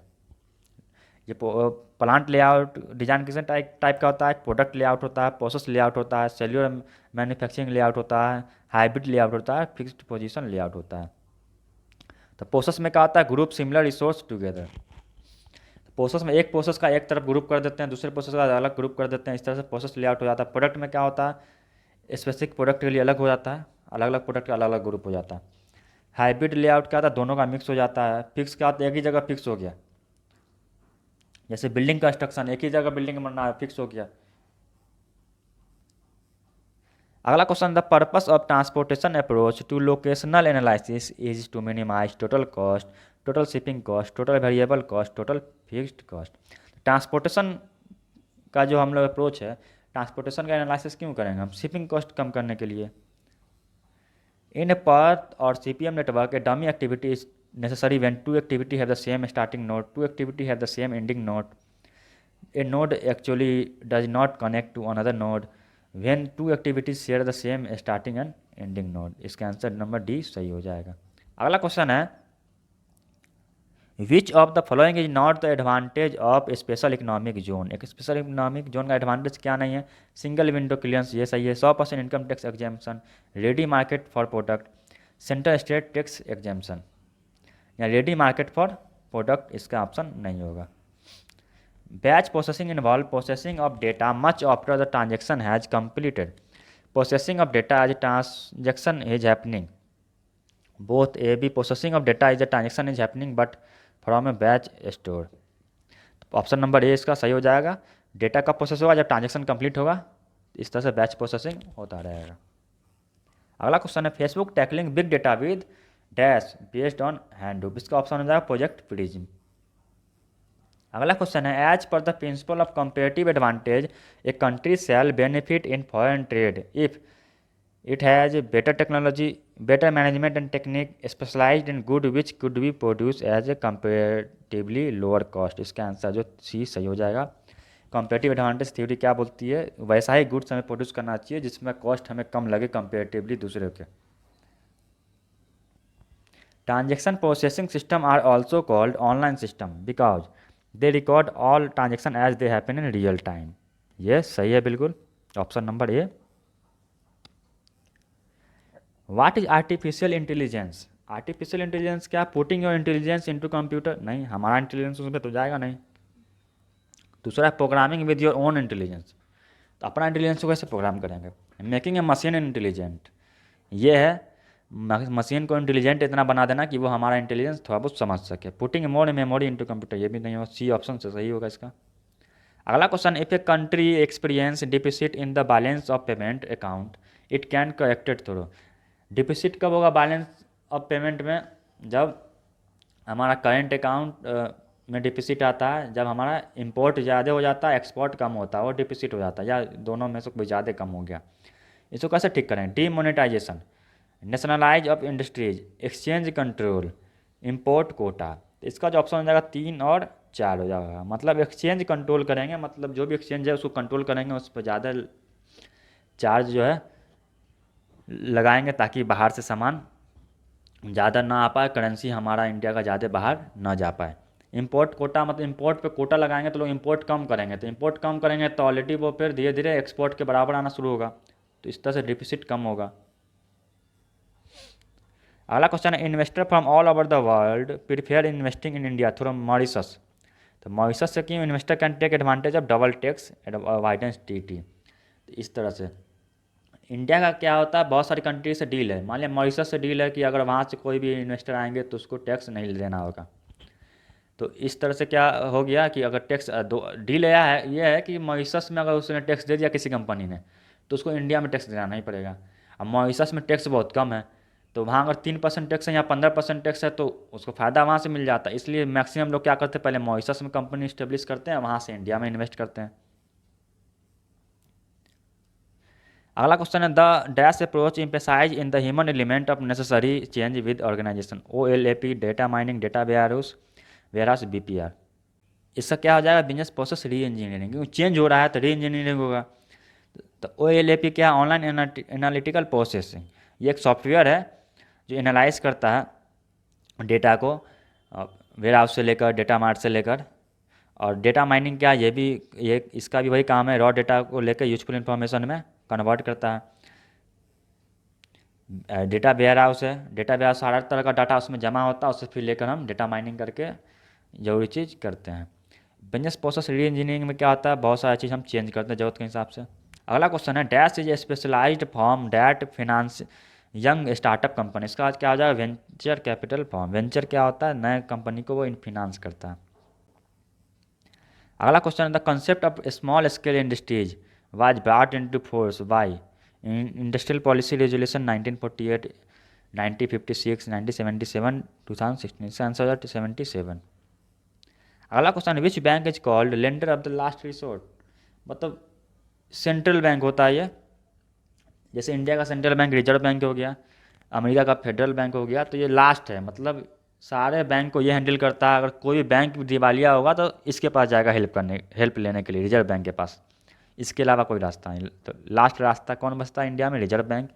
ये प्लांट लेआउट डिजाइन किस टाइप का होता है, प्रोडक्ट लेआउट होता है, प्रोसेस लेआउट होता है, सेल्यूलर मैन्युफैक्चरिंग लेआउट होता है, हाइब्रिड लेआउट होता है, फिक्स्ड पोजीशन लेआउट होता है। तो प्रोसेस में क्या होता है, group similar resource together. Process में एक प्रोसेस का एक तरफ ग्रुप कर देते हैं, दूसरे प्रोसेस का अलग ग्रुप कर देते हैं, इस तरह से प्रोसेस लेआउट हो जाता है। प्रोडक्ट में क्या होता है, स्पेसिफिक प्रोडक्ट के लिए अलग हो जाता है, अलग अलग प्रोडक्ट का अलग अलग ग्रुप हो जाता है। हाइब्रिड लेआउट क्या होता है, दोनों का मिक्स हो जाता है। फिक्स क्या होता है, एक ही जगह फिक्स हो गया, जैसे बिल्डिंग कंस्ट्रक्शन, एक ही जगह बिल्डिंग बनना है, फिक्स हो गया। अगला question, the purpose of transportation approach to locational analysis is to minimise total cost, total shipping cost, total variable cost, total fixed cost. Transportation का जो हम लोग अप्रोच है, ट्रांसपोर्टेशन का एनालिसिस क्यों करेंगे हम, शिपिंग कॉस्ट कम करने के लिए। इन पाथ और CPM network, A dummy activity is necessary when two activity have the same starting node, two activity have the same ending node. A node actually does not connect to another node when two activities share the same starting and ending node। इसका answer number D सही हो जाएगा। अगला question है, which of the following is not the advantage of special economic zone. एक special economic zone का advantage क्या नहीं है, सिंगल विंडो क्लियरेंस, ये सही है। 100% income tax exemption, ready market for product, central state tax exemption, या रेडी मार्केट फॉर प्रोडक्ट, इसका ऑप्शन नहीं होगा। Batch processing involve processing of data much after the transaction has completed, processing of data as transaction is happening, both A B processing of data is the transaction is happening but from a batch store. Option number A इसका सही हो जाएगा। Data कब process होगा, जब transaction complete होगा, इस तरह से बैच प्रोसेसिंग होता रहेगा। अगला क्वेश्चन है Facebook tackling big data with dash based on Hadoop, इसका ऑप्शन हो जाएगा प्रोजेक्ट प्रिज्म। अगला क्वेश्चन है as per the principle of comparative advantage a country shall benefit in foreign trade if it has better technology better management and technique specialised in good which could be produce as a comparatively lower cost, इसका answer जो C सही हो जाएगा। Comparative advantage theory क्या बोलती है, वैसा ही goods हमें प्रोड्यूस करना चाहिए जिसमें कॉस्ट हमें कम लगे कंपेरेटिवली दूसरे के। Transaction processing system are also called online system because they record all transaction as they happen in real time, ये सही है बिल्कुल, option number A. What is artificial intelligence, artificial intelligence क्या putting your intelligence into computer, नहीं हमारा intelligence उसमें तो जाएगा नहीं। दूसरा है programming with your own intelligence, तो अपना इंटेलिजेंस को कैसे प्रोग्राम करेंगे। मेकिंग ए मशीन इंटेलिजेंट, ये है मशीन को इंटेलिजेंट इतना बना देना कि वो हमारा इंटेलिजेंस थोड़ा बहुत समझ सके। पुटिंग मोर मेमोरी इनटू कंप्यूटर, ये भी नहीं हो, सी ऑप्शन से सही होगा इसका। अगला question if a country experience deficit in the balance of payment account it can corrected through, deficit कब होगा बैलेंस ऑफ पेमेंट में, जब हमारा करेंट अकाउंट में डिफिसिट आता है, जब हमारा इंपोर्ट ज़्यादा हो जाता है एक्सपोर्ट कम होता है और डिफिसिट हो जाता है, या दोनों में से कोई ज़्यादा कम हो गया। इसको कैसे ठीक करें, demonetisation, nationalise of industries, exchange control, import quota, तो इसका जो ऑप्शन हो जाएगा 3 और 4 हो जाएगा। मतलब एक्सचेंज कंट्रोल करेंगे, मतलब जो भी एक्सचेंज है उसको कंट्रोल करेंगे, उस पर ज़्यादा चार्ज जो है लगाएंगे ताकि बाहर से सामान ज़्यादा ना आ पाए, करेंसी हमारा इंडिया का ज़्यादा बाहर ना जा पाए। इंपोर्ट कोटा मतलब इंपोर्ट पे कोटा लगाएंगे तो लोग इंपोर्ट कम करेंगे, तो इंपोर्ट कम करेंगे तो ऑलरेडी वो फिर धीरे धीरे एक्सपोर्ट के बराबर आना शुरू होगा, तो इस तरह से डिफिसिट कम होगा। अगला क्वेश्चन है investor from all over the world prefer investing in India through Mauritius, तो मॉरिशस से क्यों investor can take advantage of double tax avoidance TT, तो इस तरह से इंडिया का क्या होता है, बहुत सारी कंट्री से डील है, मान लिया मॉरिशस से डील है कि अगर वहाँ से कोई भी इन्वेस्टर आएंगे तो उसको टैक्स नहीं देना होगा, तो इस तरह से क्या हो गया कि अगर टैक्स डील ये है कि मॉरिशस में अगर उसने टैक्स दे दिया किसी कंपनी ने तो उसको इंडिया में टैक्स देना नहीं पड़ेगा। अब मॉरिशस में टैक्स बहुत कम है, तो वहाँ अगर 3% टैक्स है या 15% टैक्स है तो उसको फ़ायदा वहाँ से मिल जाता है, इसलिए मैक्सिमम लोग क्या करते हैं, पहले मॉरिशस में कंपनी इस्टेब्लिश करते हैं, वहाँ से इंडिया में इन्वेस्ट करते हैं। अगला क्वेश्चन है the dash approach emphasise in the human element of necessary change with organisation, OLAP, data mining, data warehouse BPR, इसका क्या हो जाएगा बिजनेस प्रोसेस री इंजीनियरिंग, क्योंकि चेंज हो रहा है तो री इंजीनियरिंग होगा। तो OLAP क्या, ऑनलाइन एनालिटिकल प्रोसेसिंग, ये एक सॉफ्टवेयर है जो एनालाइज करता है डेटा को वेयर हाउस से लेकर डेटा मार्ट से लेकर, और डेटा माइनिंग क्या, ये इसका भी वही काम है, रॉ डेटा को लेकर यूजफुल इन्फॉर्मेशन में कन्वर्ट करता है। डेटा वेयर हाउस है, डेटा वेयर हाउस हर तरह का डाटा उसमें जमा होता है, उससे फिर लेकर हम डेटा माइनिंग करके ज़रूरी चीज़ करते हैं। बिजनेस प्रोसेस री इंजीनियरिंग में क्या होता है, बहुत सारी चीज़ हम चेंज करते हैं ज़रूरत के हिसाब से। अगला क्वेश्चन है dash is a specialised firm that finance young startup company, इसका आज क्या हो जाएगा वेंचर कैपिटल फॉर्म, वेंचर क्या होता है, नए कंपनी को वो फिनांस करता है। अगला क्वेश्चन है the concept of small scale industries was brought into force by industrial policy resolution 1948, 1956, 1977, 2016, इसका आंसर हो जाएगा 77। अगला question which bank is called lender of the last resort, मतलब सेंट्रल बैंक होता है ये, जैसे इंडिया का सेंट्रल बैंक रिजर्व बैंक हो गया, अमेरिका का फेडरल बैंक हो गया, तो ये लास्ट है, मतलब सारे बैंक को ये हैंडल करता है। अगर कोई भी बैंक दिवालिया होगा तो इसके पास जाएगा हेल्प लेने के लिए, रिजर्व बैंक के पास, इसके अलावा कोई रास्ता नहीं। तो लास्ट रास्ता कौन बचता है इंडिया में, रिजर्व बैंक।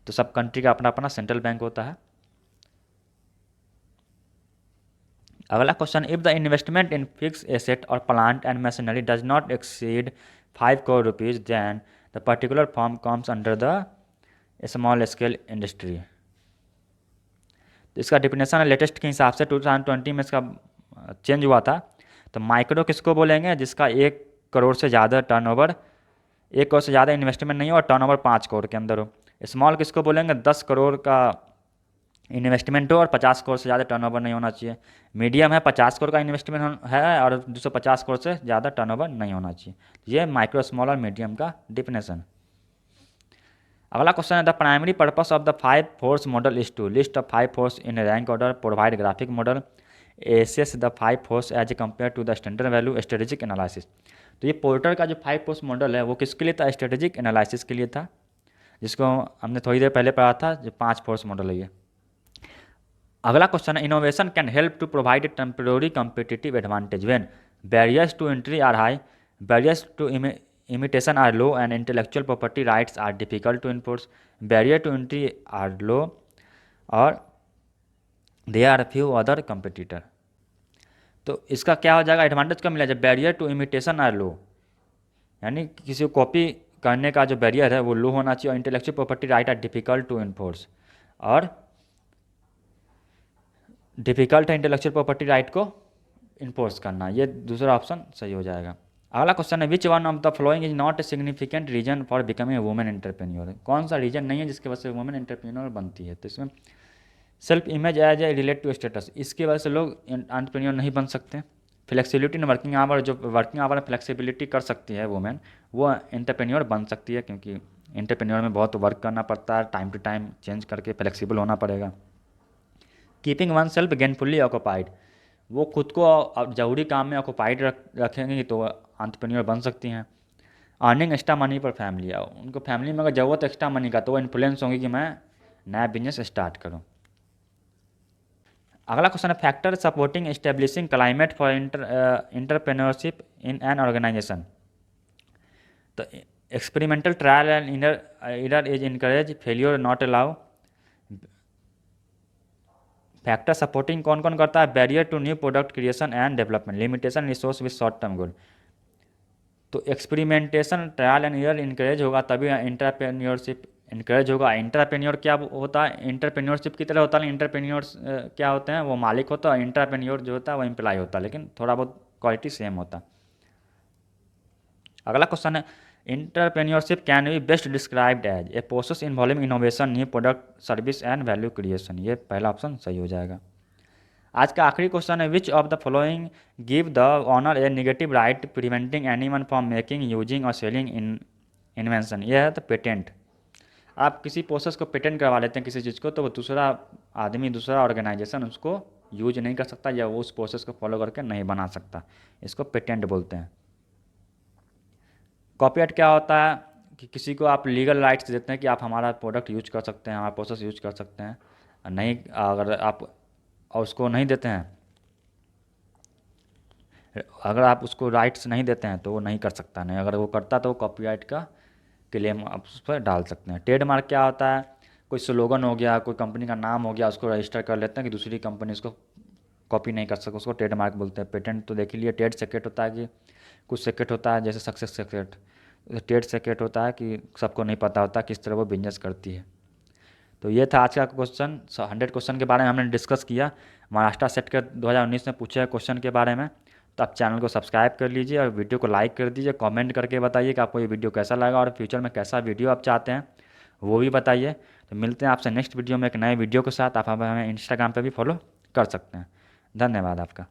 तो सब कंट्री का अपना अपना सेंट्रल बैंक होता है। अगला question if the investment in fix asset और plant and machinery does not exceed 5 crore rupees then the particular form comes under the small scale industry, तो इसका डिफिनेशन लेटेस्ट के हिसाब से 2020 में इसका चेंज हुआ था। तो माइक्रो किसको बोलेंगे, जिसका 1 करोड़ से ज़्यादा टर्नओवर, 1 करोड़ से ज़्यादा इन्वेस्टमेंट नहीं हो और टर्नओवर 5 करोड़ के अंदर हो। स्मॉल किसको बोलेंगे, 10 करोड़ का इन्वेस्टमेंट हो और 50 करोड़ से ज़्यादा टर्नओवर नहीं होना चाहिए। मीडियम है 50 करोड़ का इन्वेस्टमेंट है और 250 करोड़ से ज़्यादा टर्नओवर नहीं होना चाहिए। ये माइक्रो स्मॉल और मीडियम का डिफिनेशन। अगला क्वेश्चन है the primary purpose of the 5 force model is to list of 5 force in rank order, provide graphic model, assess the 5 force as compare to the standard value, strategic analysis. तो ये porter का जो 5 force model है वो किसके लिए था? Strategic analysis के लिए था, जिसको हमने थोड़ी देर पहले पढ़ा था, जो 5 फोर्स मॉडल है ये। अगला क्वेश्चन है innovation can help to provide a temporary competitive advantage when barriers to entry are high, barriers to imitation are low and intellectual property rights are difficult to enforce, barrier to entry are low or there are few other competitor। तो इसका क्या हो जाएगा? Advantage कब मिला? जब barrier to imitation are लो, यानी किसी को कॉपी करने का जो बैरियर है वो लो होना चाहिए, और intellectual property right are difficult to enforce, और डिफिकल्ट है इंटेलेक्चुअल प्रॉपर्टी राइट को इन्फोर्स करना। ये दूसरा ऑप्शन सही हो जाएगा। अगला क्वेश्चन है which one of the following is not a significant reason for becoming a women entrepreneur. कौन सा रीजन नहीं है जिसकी वजह से वुमेन एंटरप्रेन्योर बनती है? तो इसमें self image as a relate to status, इसकी वजह से लोग एंटरप्रेन्योर नहीं बन सकते। फ्लेक्सिबिलिटी इन वर्किंग आवर, जो वर्किंग आवर में फ्लेक्सिबिलिटी कर सकती है वुमेन, वो एंटरप्रेन्योर बन सकती है, क्योंकि एंटरप्रेन्योर में बहुत वर्क करना पड़ता है, टाइम टू टाइम चेंज करके फ्लेक्सिबल होना पड़ेगा। Keeping one self gainfully occupied, वो खुद को जरूरी काम में ऑक्यूपाइड रखेंगे तो एंटरप्रेन्योर बन सकती हैं। अर्निंग एक्स्ट्रा मनी पर फैमिली, उनको फैमिली में अगर ज़रूरत एक्स्ट्रा मनी का तो वो इन्फ्लुएंस होंगी कि मैं नया बिजनेस स्टार्ट करूं। अगला क्वेश्चन है factor supporting establishing climate for entrepreneurship in an organization. तो experimental trial and error is encourage, failure not allow. Factor supporting कौन कौन करता है? Barrier to new product creation and development, limitation resource with short term goal. तो experimentation trial and error encourage होगा तभी entrepreneurship encourage होगा। Entrepreneur क्या होता है? एंटरप्रेन्योरशिप की तरह होता है, एंटरप्रेन्योर्स क्या होते हैं? वो मालिक होता है, एंटरप्रेन्योर जो होता है वो एम्प्लॉय होता है, लेकिन थोड़ा बहुत क्वालिटी सेम होता है। अगला क्वेश्चन है entrepreneurship can be best described as a process involving innovation, new product service and value creation. ये पहला ऑप्शन सही हो जाएगा। आज का आखिरी क्वेश्चन है which of the following give the owner a negative right preventing anyone from making, using और सेलिंग इन इन्वेंशन। यह है तो पेटेंट। आप किसी प्रोसेस को पेटेंट करवा लेते हैं किसी चीज़ को, तो वो दूसरा आदमी, दूसरा ऑर्गेनाइजेशन उसको यूज नहीं कर सकता या वो उस प्रोसेस को फॉलो करके नहीं बना सकता। इसको पेटेंट बोलते हैं। कॉपीराइट क्या होता है? कि किसी को आप लीगल राइट्स देते हैं कि आप हमारा प्रोडक्ट यूज कर सकते हैं, हमारा प्रोसेस यूज कर सकते हैं, नहीं अगर आप और उसको नहीं देते हैं, अगर आप उसको राइट्स नहीं देते हैं तो वो नहीं कर सकता, नहीं अगर वो करता तो वो कॉपीराइट का क्लेम आप उस पर डाल सकते हैं। ट्रेडमार्क क्या होता है? कोई स्लोगन हो गया, कोई कंपनी का नाम हो गया, उसको रजिस्टर कर लेते हैं कि दूसरी कंपनी उसको कॉपी नहीं कर सके, उसको ट्रेडमार्क बोलते हैं। पेटेंट तो देख लीजिए, ट्रेड सीक्रेट होता है कि कुछ सीक्रेट होता है, जैसे सक्सेस सीक्रेट। ट्रेड सीक्रेट होता है कि सबको नहीं पता होता किस तरह वो बिजनेस करती है। तो ये था आज का क्वेश्चन। 100 क्वेश्चन के बारे में हमने डिस्कस किया, महाराष्ट्र सेट के 2019 में पूछे क्वेश्चन के बारे में। तो आप चैनल को सब्सक्राइब कर लीजिए और वीडियो को लाइक कर दीजिए। कमेंट करके बताइए कि आपको ये वीडियो कैसा लगा और फ्यूचर में कैसा वीडियो आप चाहते हैं वो भी बताइए। तो मिलते हैं आपसे नेक्स्ट वीडियो में एक नए वीडियो के साथ। आप हमें इंस्टाग्राम पर भी फॉलो कर सकते हैं। धन्यवाद आपका।